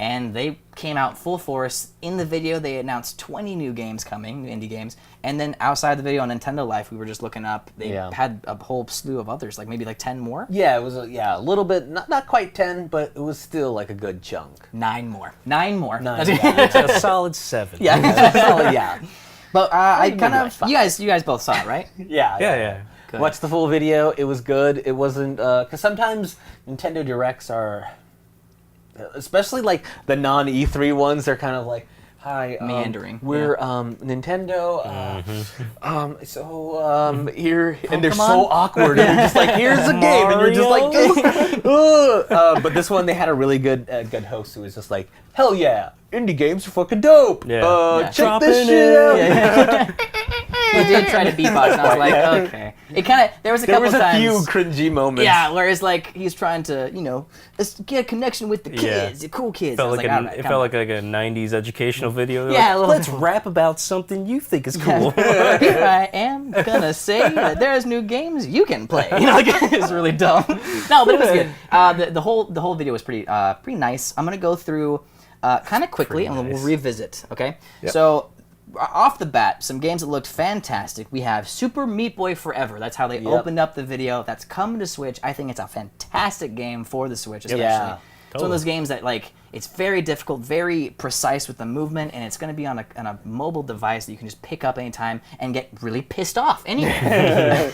And they came out full force. In the video, they announced 20 new games coming, new indie games. And then outside the video on Nintendo Life, we were just looking up. They had a whole slew of others, like maybe like 10 more? Yeah, it was a little bit, not quite 10, but it was still like a good chunk. 9 more. It's a solid 7. Yeah. But I kind of, you guys both saw it, right? Yeah. Good. Watched the full video. It was good. It wasn't, because sometimes Nintendo Directs are, especially like the non-E3 ones, they're kind of like, hi, meandering. We're Nintendo. Here, and they're so awkward. And they're just like, here's a game, and you're just like, but this one they had a really good host who was just like, hell yeah, indie games are fucking dope. Check this shit out. He did try to beatbox, and I was like, okay. It kind of, there was a couple times. There was a few cringy moments. Yeah, where it's like he's trying to, get a connection with the kids, the cool kids. It felt like a 90s educational video. Yeah, like, let's rap about something you think is cool. Here I am gonna say that there's new games you can play. It's really dumb. No, but it was good. The whole video was pretty nice. I'm gonna go through kind of quickly, and we'll revisit. Okay, so. Off the bat, some games that looked fantastic. We have Super Meat Boy Forever. That's how they opened up the video. That's coming to Switch. I think it's a fantastic game for the Switch, especially. Yeah, It's one of those games that, like, it's very difficult, very precise with the movement, and it's going to be on a mobile device that you can just pick up anytime and get really pissed off anyway.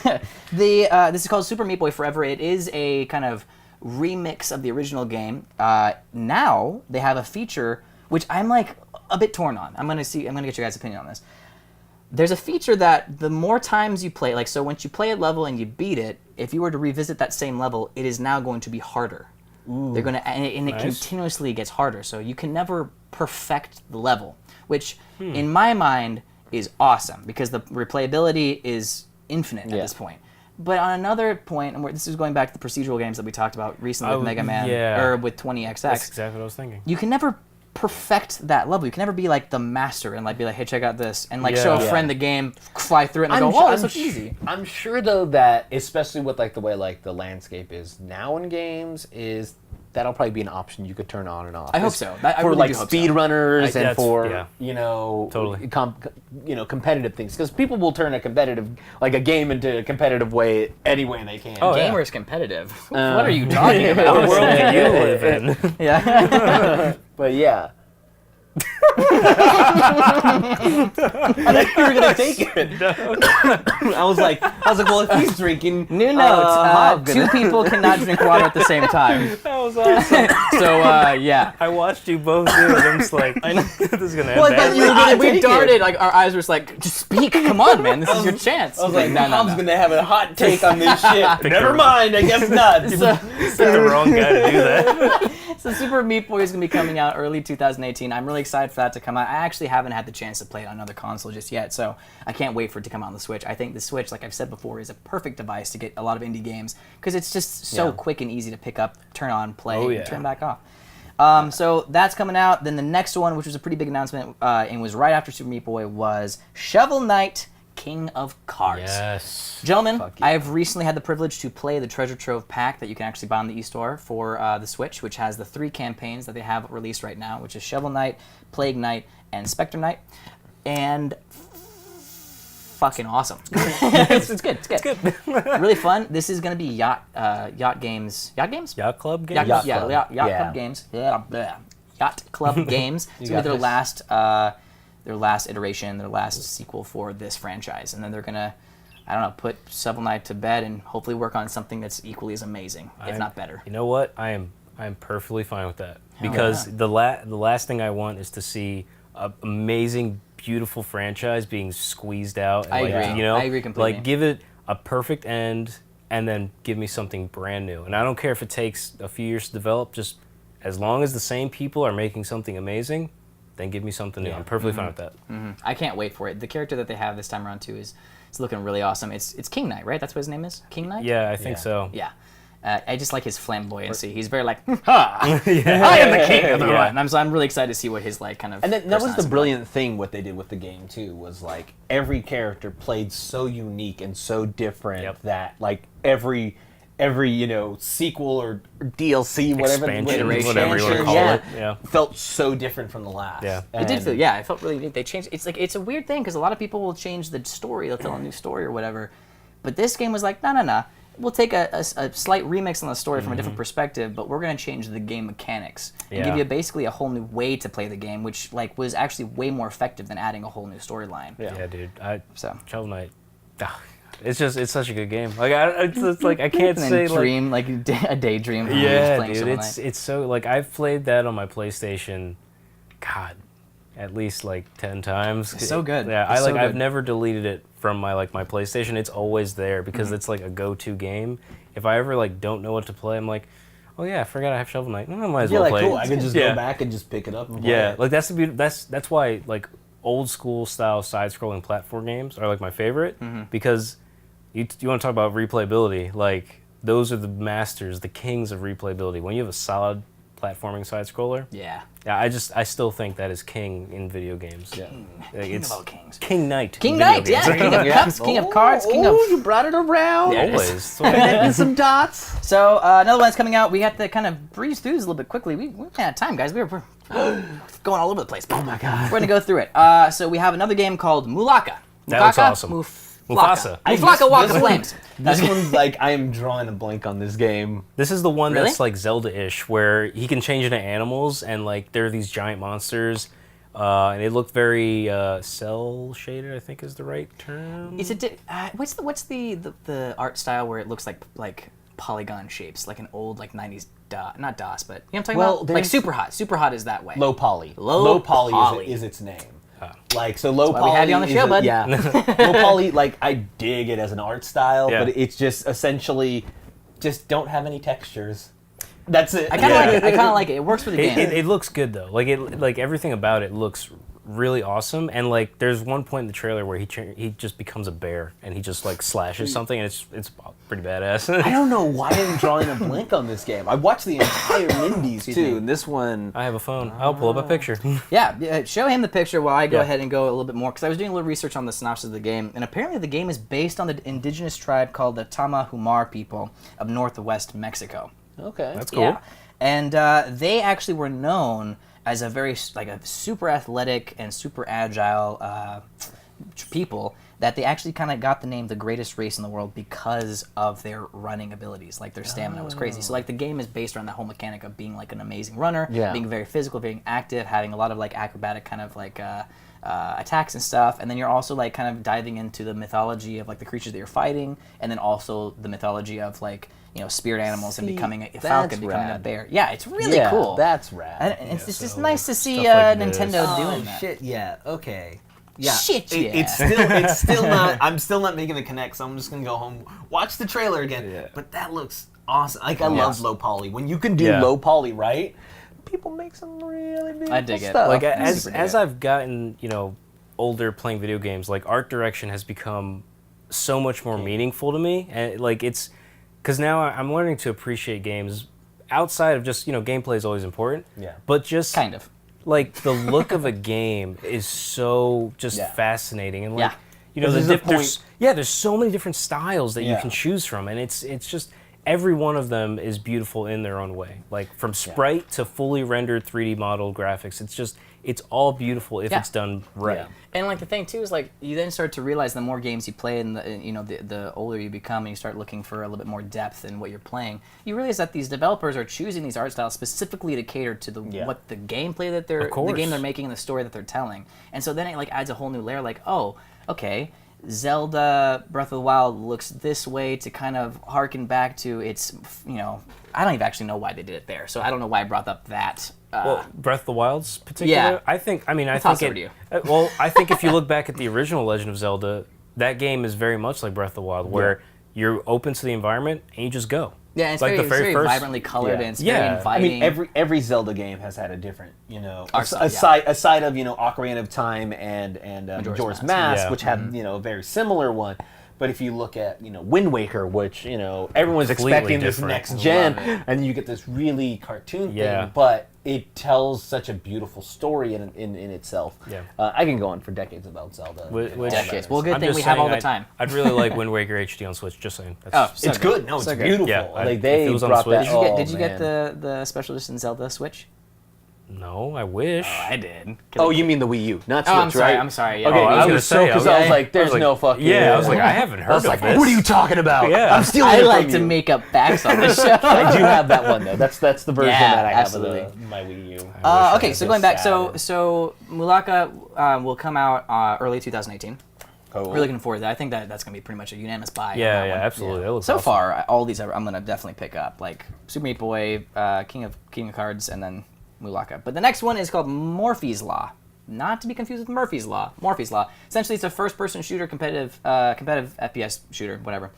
This is called Super Meat Boy Forever. It is a kind of remix of the original game. Now they have a feature which I'm like a bit torn on. I'm gonna get your guys' opinion on this. There's a feature that the more times you play, like, so once you play a level and you beat it, if you were to revisit that same level, it is now going to be harder. They're gonna, and it continuously gets harder. So you can never perfect the level, which in my mind is awesome because the replayability is infinite at this point. But on another point, and this is going back to the procedural games that we talked about recently with Mega Man or with 20XX. That's exactly what I was thinking. You can never perfect that level. You can never be like the master and like be like, hey, check out this, and like show a friend the game, fly through it, and go, oh, this looks easy. I'm sure though that, especially with like the way like the landscape is now in games, is that'll probably be an option you could turn on and off. I hope so. For really like speedrunners and for totally competitive things, because people will turn a game into a competitive way any way they can. Oh, gamer's competitive. What are you talking about? What world do you live in? Yeah. But yeah. I thought you were gonna take it. I was like, well, if he's drinking, new note: 2 people cannot drink water at the same time. That was awesome. So yeah, I watched you both do it. I'm just like, I know this is gonna end well, badly. we darted. Like our eyes were just like, just speak. Come on, man, this is your chance. I was like, Mom's gonna have a hot take on this shit. Never mind, I guess not. Picked the wrong guy to do that. So Super Meat Boy is going to be coming out early 2018. I'm really excited for that to come out. I actually haven't had the chance to play it on another console just yet, so I can't wait for it to come out on the Switch. I think the Switch, like I've said before, is a perfect device to get a lot of indie games because it's just so quick and easy to pick up, turn on, play, and turn back off. So that's coming out. Then the next one, which was a pretty big announcement and was right after Super Meat Boy, was Shovel Knight King of Cards. Yes. Gentlemen, I have recently had the privilege to play the Treasure Trove pack that you can actually buy on the eStore for the Switch, which has the 3 campaigns that they have released right now, which is Shovel Knight, Plague Knight, and Spectre Knight. And fucking awesome. It's good. It's good. Really fun. This is gonna be yacht games. Yacht games? Yacht Club games. Yacht Club games. Yacht Club games. It's gonna be their last iteration, their last sequel for this franchise, and then they're gonna, I don't know, put Shovel Knight to bed and hopefully work on something that's equally as amazing, if not better. You know what? I am perfectly fine with that, because the last thing I want is to see an amazing, beautiful franchise being squeezed out. And I agree. You know, I agree completely. Like, give it a perfect end, and then give me something brand new. And I don't care if it takes a few years to develop. Just as long as the same people are making something amazing, then give me something new. I'm perfectly fine with that. I can't wait for it. The character that they have this time around too is looking really awesome. It's King Knight, right? That's what his name is? King Knight? Yeah, I think so. Yeah. I just like his flamboyancy. He's very like, ha! I am the king of the world. And I'm really excited to see what his like kind of. And that was the brilliant thing what they did with the game too, was like every character played so unique and so different that like every sequel or DLC, whatever you want to call it, felt so different from the last. Yeah, it did feel. Yeah, it felt really neat. They changed. It's like it's a weird thing because a lot of people will change the story. They'll tell a new story or whatever. But this game was like, no. We'll take a slight remix on the story from a different perspective, but we're going to change the game mechanics and give you basically a whole new way to play the game, which like was actually way more effective than adding a whole new storyline. Yeah, dude. Shovel Knight. It's such a good game. Like it's like I can't say dream like a daydream. Yeah, dude. It's so like I've played that on my PlayStation. God, at least like 10 times. It's so good. Yeah, I've never deleted it from my PlayStation. It's always there because it's like a go-to game. If I ever like don't know what to play, I'm like, oh yeah, I forgot I have Shovel Knight. I might as well play. Cool. I can just go back and just pick it up and play it. Like that's why like old school style side-scrolling platform games are like my favorite because you want to talk about replayability. Like those are the masters, the kings of replayability. When you have a solid platforming side-scroller. Yeah. Yeah, I still think that is king in video games. Yeah. King of all kings. King Knight. King Knight, yeah. King of cups, king of cards, king of... you brought it around. Always. Connecting some dots. So, another one's coming out. We have to kind of breeze through this a little bit quickly. We ran out of time, guys. We're going all over the place. Oh, my God. We're going to go through it. So, we have another game called Mulaka. That looks awesome. Mufasa. Mufasa Walk of Flames. This one's like, I am drawing a blank on this game. This is the one that's like Zelda-ish, where he can change into animals, and like there are these giant monsters, and they look very cel-shaded, I think is the right term. Is it? What's the art style where it looks like polygon shapes, like an old like 90s not DOS, but you know what I'm talking about? Like Super Hot. Super Hot is that way. Low poly. Low poly is its name. Like, so low poly. We had you on the show, bud. Yeah. Low poly, like, I dig it as an art style, but it's just essentially just don't have any textures. That's it. I kind of like it. I kind of like it. It works for the game. It looks good though. Like everything about it looks really awesome. And like there's one point in the trailer where he just becomes a bear and he just like slashes something, and it's pretty badass. I don't know why I'm drawing a blank on this game. I watched the entire Nindies too, and this one. I have a phone. I'll pull up a picture. Yeah, show him the picture while I go ahead and go a little bit more, because I was doing a little research on the synopsis of the game, and apparently the game is based on the indigenous tribe called the Tamahumar people of northwest Mexico. Okay, that's cool. Yeah. And they actually were known as a super athletic and super agile people, that they actually kind of got the name the greatest race in the world because of their running abilities. Like their stamina was crazy. So like the game is based around that whole mechanic of being like an amazing runner, being very physical, being active, having a lot of like acrobatic kind of like attacks and stuff. And then you're also like kind of diving into the mythology of like the creatures that you're fighting, and then also the mythology of like, you know, spirit animals and becoming a falcon, becoming a bear. Yeah, it's really cool. That's rad. And it's just nice to see Nintendo doing that. Shit, yeah, okay. Yeah. Shit, yeah. It's still not. I'm still not making the connect. So I'm just gonna go home, watch the trailer again. Yeah. But that looks awesome. Like I love low poly. When you can do low poly right, people make some really beautiful stuff. Like as I've gotten older playing video games, like art direction has become so much more meaningful to me, and like it's because now I'm learning to appreciate games outside of just gameplay is always important. Yeah. But just kind of. Like the look of a game is so just fascinating, and like there's so many different styles that you can choose from, and it's just every one of them is beautiful in their own way. Like from sprite to fully rendered 3D model graphics, it's all beautiful if it's done right. Yeah. And like the thing too is like you then start to realize the more games you play and the older you become and you start looking for a little bit more depth in what you're playing, you realize that these developers are choosing these art styles specifically to cater to what the gameplay that the game they're making and the story that they're telling. And so then it like adds a whole new layer. Like, oh, okay, Zelda Breath of the Wild looks this way to kind of harken back to its, I don't even actually know why they did it there. So I don't know why I brought up that. Well, Breath of the Wild's particular. Yeah. I think if you look back at the original Legend of Zelda, that game is very much like Breath of the Wild, where you're open to the environment and you just go. Yeah, it's like very vibrantly colored and it's very inviting. I mean, every Zelda game has had a different, aside of Ocarina of Time and Majora's Mask, which had a very similar one. But if you look at Wind Waker, which everyone's expecting this next gen, and you get this really cartoon thing, but it tells such a beautiful story in itself. Yeah, I can go on for decades about Zelda. Decades. Well, good thing we have all the time. I'd really like Wind Waker HD on Switch. Just saying. It's good. No, it's beautiful. Yeah, like they brought that. Did you get the special edition Zelda Switch? No, I wish. Oh, I did. Oh, you mean the Wii U, not Switch, right? I'm sorry. Yeah. Okay, I was so because I was like, "There's no fucking." Yeah, I was like, I haven't heard of this. What are you talking about? Yeah. I'm stealing I it like from to you. make up facts on this show. I do have that one though. That's the version that I have absolutely. of my Wii U. Okay, so going back, so Mulaka will come out early 2018. Cool. Really looking forward to that. I think that's going to be pretty much a unanimous buy. Yeah, absolutely. Yeah. So far, all these I'm going to definitely pick up, like Super Meat Boy, King of Cards, and then Mulaka. But the next one is called Morphe's Law. Not to be confused with Murphy's Law. Morphe's Law. Essentially, it's a first-person shooter, competitive FPS shooter, whatever,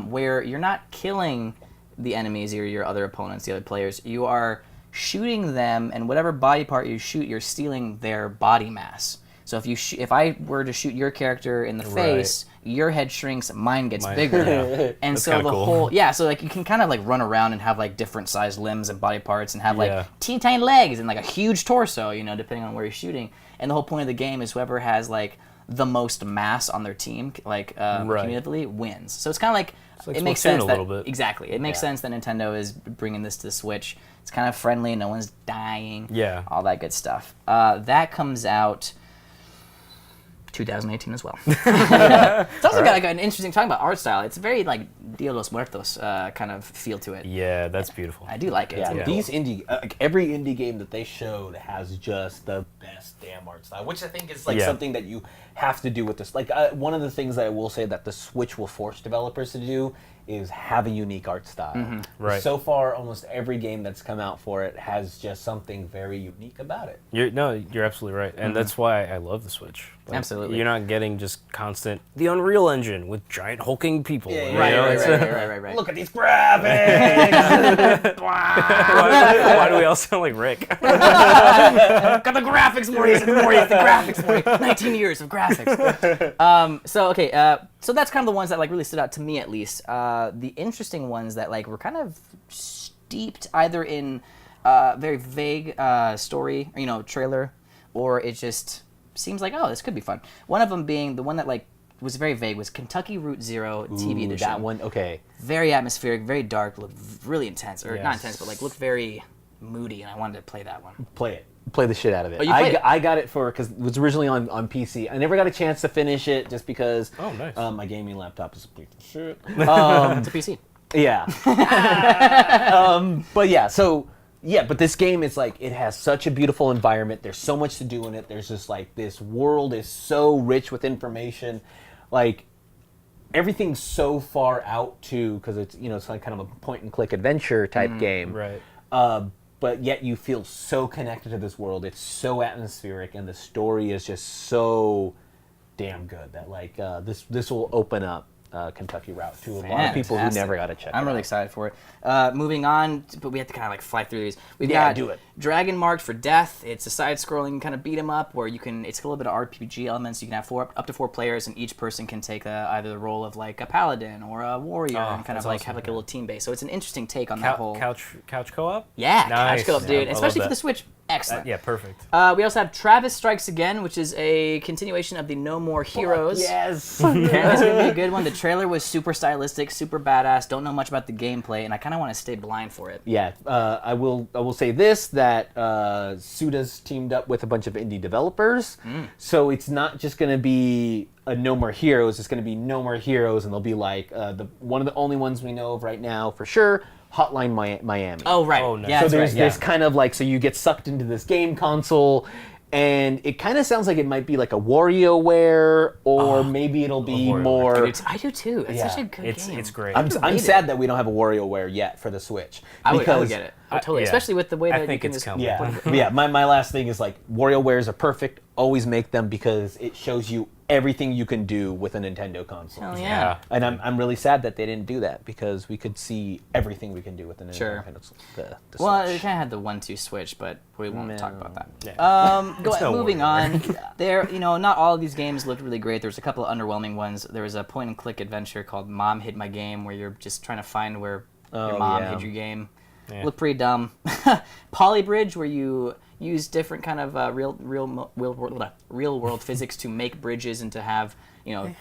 where you're not killing the enemies or your other opponents, the other players. You are shooting them, and whatever body part you shoot, you're stealing their body mass. So if I were to shoot your character in the face, your head shrinks, mine gets bigger. Yeah. And That's so the cool. whole so like you can kind of like run around and have like different sized limbs and body parts and have like teeny tiny legs and like a huge torso, depending on where you're shooting. And the whole point of the game is whoever has like the most mass on their team, like cumulatively, wins. So it's kind of like it makes sense that it makes sense that Nintendo is bringing this to the Switch. It's kind of friendly, no one's dying, all that good stuff. That comes out 2018 as well. It's also got like an interesting, talking about art style, it's very like Dia de los Muertos kind of feel to it. Yeah, that's beautiful. I do like it. Yeah, these indie, every indie game that they showed has just the best damn art style, which I think is like something that you have to do with this. Like one of the things that I will say that the Switch will force developers to do is have a unique art style. Mm-hmm. Right. So far, almost every game that's come out for it has just something very unique about it. You're absolutely right, and that's why I love the Switch. Like, absolutely. You're not getting just constant the Unreal Engine with giant hulking people. Right. Look at these graphics. Why do we all sound like Rick? Got the graphics, Maurice. The graphics, Maurice. 19 years of graphics. So that's kind of the ones that like really stood out to me, at least. The interesting ones that like were kind of steeped either in very vague story, trailer, or it just seems like, oh, this could be fun. One of them being the one that like was very vague was Kentucky Route Zero TV edition. That one, okay. Very atmospheric, very dark, looked really intense, or not intense, but like looked very moody, and I wanted to play that one. Play it. Play the shit out of it. Oh, you played it? I got it because it was originally on PC. I never got a chance to finish it just because nice. My gaming laptop is a piece of shit. It's a PC. Yeah. But yeah, but this game is like, it has such a beautiful environment. There's so much to do in it. There's just like, this world is so rich with information. Like, everything's so far out too, because it's, it's like kind of a point and click adventure type game. Right. But yet you feel so connected to this world. It's so atmospheric, and the story is just so damn good that like this will open up Kentucky Route to a lot of people who never got to check it out. I'm really excited for it. Moving on, but we have to kind of like fly through these. We've got do it. Dragon Marked for Death. It's a side-scrolling kind of beat 'em up where you can. It's a little bit of RPG elements. You can have up to four players, and each person can take either the role of like a paladin or a warrior, and kind of like have like a little team base. So it's an interesting take on that whole couch co-op. Yeah, Nice. couch co-op, dude. I Especially love for the Switch. Excellent. Yeah, perfect. We also have Travis Strikes Again, which is a continuation of the No More Heroes. Yes. Apparently it's going to be a good one. The trailer was super stylistic, super badass. Don't know much about the gameplay, and I kind of want to stay blind for it. Yeah, I will say this, that Suda's teamed up with a bunch of indie developers, so it's not just going to be a No More Heroes, it's going to be No More Heroes, and they'll be like, one of the only ones we know of right now for sure, Hotline Miami. Oh, right. Oh, nice. Yeah, So that's there's right, this kind of like, so you get sucked into this game console, and it kind of sounds like it might be like a WarioWare, or maybe it'll be WarioWare. more... I do too. It's such a good game. It's great. I'm sad that we don't have a WarioWare yet for the Switch. I would get it. Totally. yeah. Especially with the way that I think you can it's just... coming. Yeah, my last thing is like, WarioWares are perfect. Always make them because it shows you everything you can do with a Nintendo console. Hell yeah. Yeah. And I'm really sad that they didn't do that, because we could see everything we can do with the Nintendo console. The Well, Switch. it kind of had the 1-2 switch, but we won't talk about that. Yeah. Moving on. There, not all of these games looked really great. There's a couple of underwhelming ones. There was a point-and-click adventure called Mom Hid My Game, where you're just trying to find where your mom hid your game. Yeah. Looked pretty dumb. Polybridge, where you use different kind of real world physics to make bridges and to have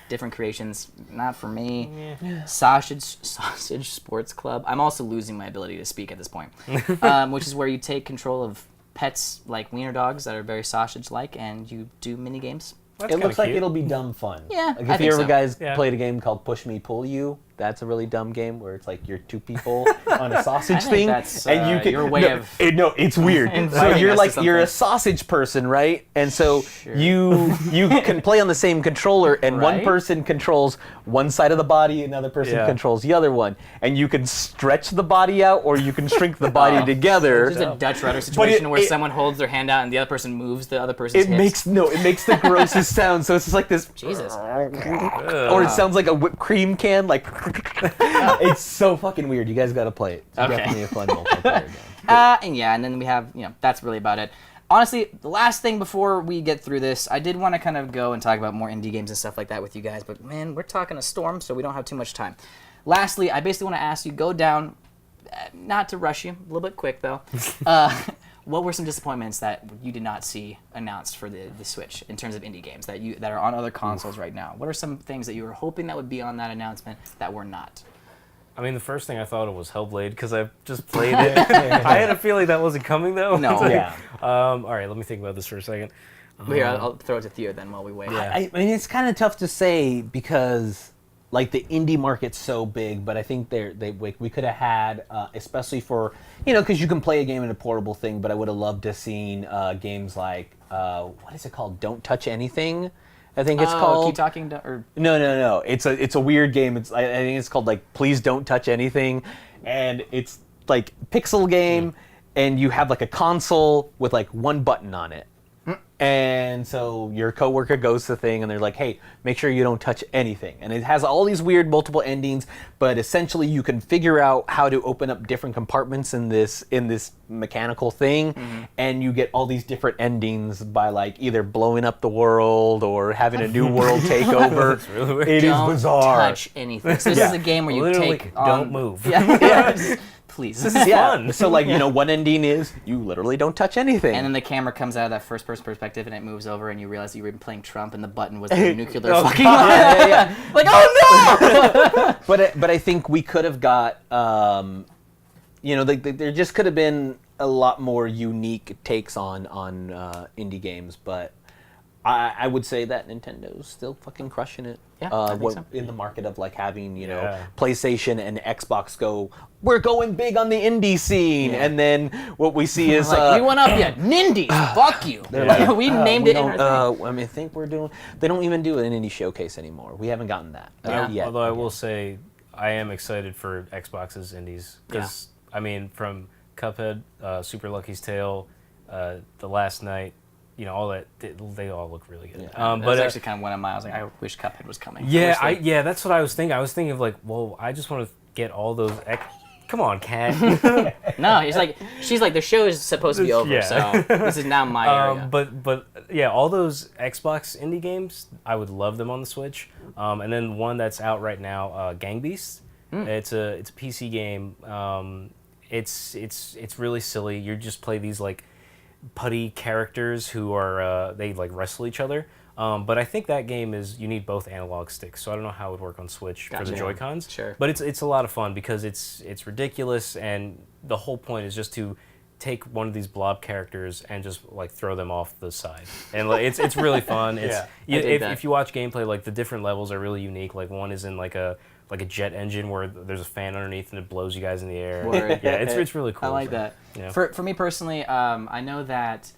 different creations. Not for me. Yeah. Sausage Sports Club. I'm also losing my ability to speak at this point. Which is where you take control of pets like wiener dogs that are very sausage-like, and you do mini games. That's It looks like cute. it'll be dumb fun. Yeah, Like I if think you ever so. guys Yeah. played a game called Push Me Pull You, that's a really dumb game where it's like you're two people on a sausage I think thing, that's, and you can your way of it's weird. So inviting you're us like to you're a something. sausage person, right? And so you can play on the same controller, and one Right. person controls one side of the body, another person Yeah. controls the other one, and you can stretch the body out or you can shrink the body together. There's a Dutch rudder situation where it- someone holds their hand out and the other person moves the other person's It hips. makes the grossest sound. So it's just like this. Jesus. Or it sounds like a whipped cream can. Like it's so fucking weird. You guys got to play it. It's Okay. definitely a fun multiplayer game. And then we have, that's really about it. Honestly, the last thing before we get through this, I did want to kind of go and talk about more indie games and stuff like that with you guys, but man, we're talking a storm, so we don't have too much time. Lastly, I basically want to ask you, go down, not to rush you, a little bit quick though. What were some disappointments that you did not see announced for the Switch in terms of indie games that are on other consoles right now? What are some things that you were hoping that would be on that announcement that were not? I mean, the first thing I thought of was Hellblade because I just played it. I had a feeling that wasn't coming though. No. It's like, Yeah. all right, let me think about this for a second. Here, I'll throw it to Theo then while we wait. Yeah. I mean, it's kind of tough to say because like the indie market's so big, but I think we could have had, especially for because you can play a game in a portable thing. But I would have loved to have seen games like what is it called? Don't Touch Anything. I think it's called. Keep talking or No. It's a weird game. I think it's called like Please Don't Touch Anything, and it's like pixel game, and you have like a console with like one button on it, and so your coworker goes to the thing, and they're like, "Hey, make sure you don't touch anything." And it has all these weird multiple endings, but essentially you can figure out how to open up different compartments in this mechanical thing, and you get all these different endings by like either blowing up the world or having a new world take over. It's really weird. It is don't bizarre. touch anything. So this is a game where you Literally, take don't move. Yeah. Please. This is Yeah. fun. So like one ending is you literally don't touch anything. And then the camera comes out of that first-person perspective, and it moves over, and you realize you were playing Trump, and the button was the nuclear fucking. yeah. Like, oh no! But I think we could have got there just could have been a lot more unique takes on indie games, but I would say that Nintendo's still fucking crushing it. Yeah, I think so. In the market of like having Yeah. PlayStation and Xbox go, we're going big on the indie scene, Yeah. and then what we see is Like, we went up yet. Nindies, fuck you. they're like, we named we it. In don't, our thing. I mean, I think we're doing. They don't even do an indie showcase anymore. We haven't gotten that yet. Although I will say, I am excited for Xbox's indies because I mean, from Cuphead, Super Lucky's Tale, The Last Night, all that they all look really good. That But was actually kind of one of mine. I was like, I wish Cuphead was coming. yeah, that's what I was thinking. I was thinking of like, well, I just want to get all those. Come on, Cat. No, she's like, the show is supposed to be over, Yeah. so this is now my area. But yeah, all those Xbox indie games, I would love them on the Switch. And then one that's out right now, Gang Beasts. It's a PC game. It's really silly. You just play these like putty characters who are they like wrestle each other. But I think that game you need both analog sticks, so I don't know how it would work on Switch for the Joy-Cons. Sure. But it's a lot of fun because it's ridiculous, and the whole point is just to take one of these blob characters and just like throw them off the side, and like it's really fun. If you watch gameplay, like the different levels are really unique. Like one is in like a jet engine where there's a fan underneath and it blows you guys in the air. Yeah, it's really cool. I like that. Yeah. For me personally, I know that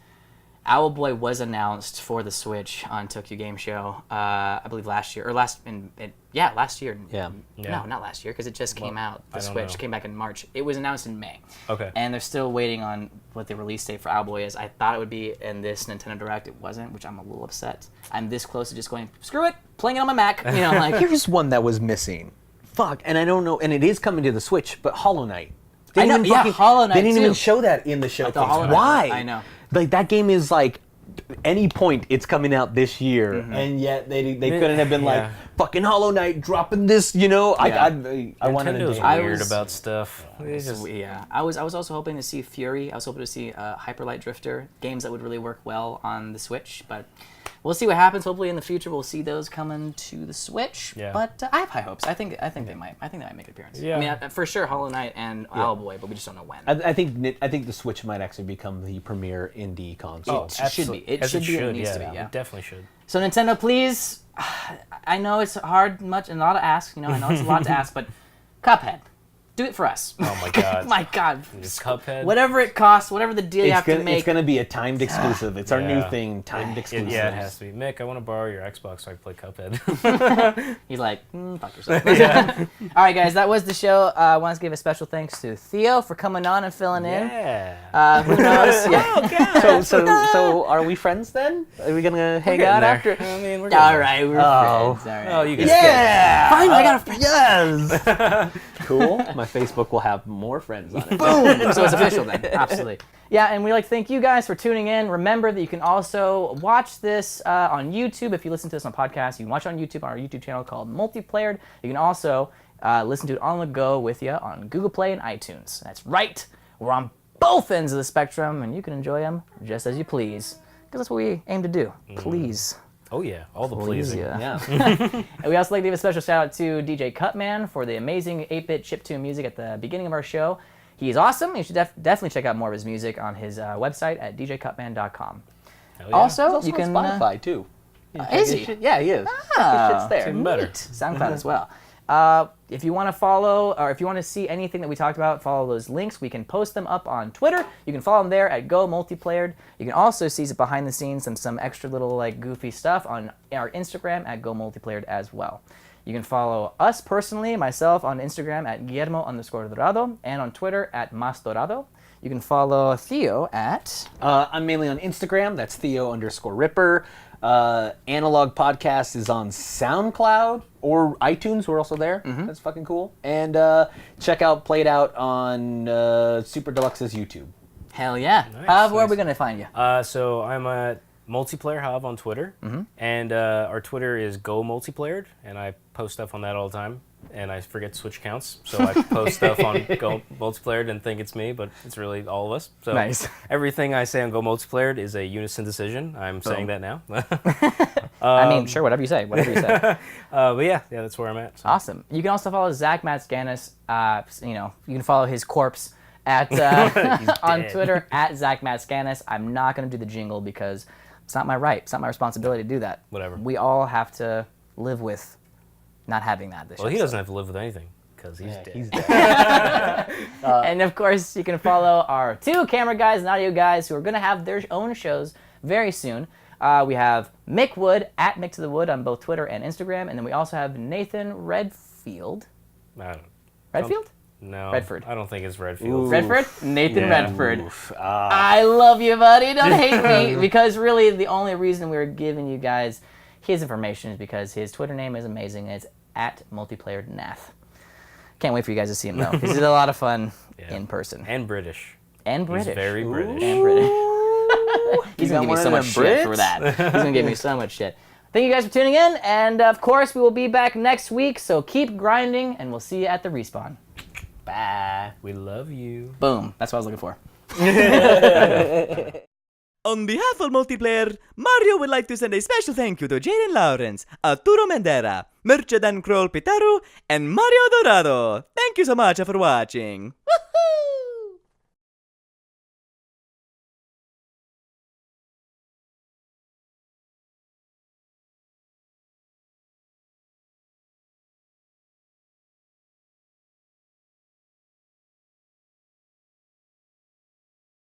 Owlboy was announced for the Switch on Tokyo Game Show, I believe last year, or last year. Yeah. No, not last year, because it just came out. The Switch came back in March. It was announced in May. Okay. And they're still waiting on what the release date for Owlboy is. I thought it would be in this Nintendo Direct. It wasn't, which I'm a little upset. I'm this close to just going, screw it, playing it on my Mac. You know, like here's one that was missing. Fuck, and I don't know, and it is coming to the Switch, but Hollow Knight. I know, Hollow Knight. They didn't even show that in the show. Why? I know. Like that game is like, any point it's coming out this year, and yet they couldn't have been like fucking Hollow Knight dropping this. You know, I wanted Nintendo's to. weird about stuff. I was also hoping to see Fury. I was hoping to see Hyper Light Drifter, games that would really work well on the Switch, but. We'll see what happens. Hopefully, in the future, we'll see those coming to the Switch. Yeah. But I have high hopes. I think they might. I think they might make an appearance. Yeah. I mean, for sure, Hollow Knight and Owlboy, but we just don't know when. I think the Switch might actually become the premier indie console. It should be. It should be. It needs to be. Yeah. It definitely should. So Nintendo, please. I know it's hard, much, and a lot to ask. You know, I know it's a lot to ask, but Cuphead. Do it for us. Oh my god. My god. Cuphead. Whatever it costs, whatever the deal you have to make. It's going to be a timed exclusive. It's our new thing, timed exclusive. It has to be. Mick, I want to borrow your Xbox so I can play Cuphead. He's like, fuck yourself. All right, guys, that was the show. I want to give a special thanks to Theo for coming on and filling in. Yeah. Who knows? Yeah. So are we friends then? Are we going to hang out after? I mean, we're All right, we're friends. All right. Oh, you guys. Yeah. Finally, I got a friend. Yes. Cool. My Facebook will have more friends on it. Boom! So it's official then. Absolutely. Yeah, and we'd like to thank you guys for tuning in. Remember that you can also watch this on YouTube. If you listen to this on podcast, you can watch it on YouTube on our YouTube channel called Multiplayered. You can also listen to it on the go with you on Google Play and iTunes. That's right. We're on both ends of the spectrum, and you can enjoy them just as you please, because that's what we aim to do. Please. Oh yeah, all the pleasing. Yeah. And we also like to give a special shout out to DJ CUTMAN for the amazing 8-bit chiptune music at the beginning of our show. He's awesome. You should definitely check out more of his music on his website at djcutman.com. Yeah. Also, He's you can on Spotify too. Is he? Yeah, he is. Ah, His shit's there. even better. Neat. SoundCloud as well. If you want to follow, or if you want to see anything that we talked about, follow those links. We can post them up on Twitter. You can follow them there at Go Multiplayered. You can also see behind the scenes some extra little like goofy stuff on our Instagram at Go Multiplayered as well. You can follow us personally, myself, on Instagram at Guillermo_Dorado and on Twitter at Masdorado. You can follow Theo at... I'm mainly on Instagram. That's Theo_Ripper. Analog Podcast is on SoundCloud or iTunes. We're also there. That's fucking cool. And check out Played Out on Super Deluxe's YouTube. Hell yeah. Nice, where are we going to find you? So I'm at Multiplayer Hub on Twitter, and our Twitter is Go Multiplayered, and I post stuff on that all the time. And I forget to switch accounts, so I post stuff on Go Multiplayered and think it's me, but it's really all of us. So Nice. Everything I say on Go Multiplayered is a unison decision. I'm saying that now. I mean, sure, whatever you say. Whatever you say. But yeah, that's where I'm at. So. Awesome. You can also follow Zack Matsganis. You can follow his corpse at on Twitter at Zack Matsganis. I'm not going to do the jingle because it's not my right. It's not my responsibility to do that. Whatever. We all have to live with not having that this Well, he episode. doesn't have to live with anything because he's dead. He's dead. And of course, you can follow our two camera guys and audio guys who are going to have their own shows very soon. We have Mick Wood at Mick to the Wood on both Twitter and Instagram, and then we also have Nathan Redfield. I don't. Redfield? No. Redford. I don't think it's Redfield. Redford? Nathan Yeah. Redford. I love you, buddy. Don't hate me. Because really, the only reason we're giving you guys his information is because his Twitter name is amazing. It's at multiplayerednath. Can't wait for you guys to see him, though. Because he's a lot of fun in person. And British. And British. He's very British. And British. He's going to give me one so of much them shit Brits? for that. He's going to give me so much shit. Thank you guys for tuning in. And, of course, we will be back next week. So keep grinding, and we'll see you at the respawn. Bye. We love you. Boom. That's what I was looking for. On behalf of Multiplayer, Mario would like to send a special thank you to Jaden Lawrence, Arturo Mendera, Mercedan Kroll Pitaru, and Mario Dorado. Thank you so much for watching.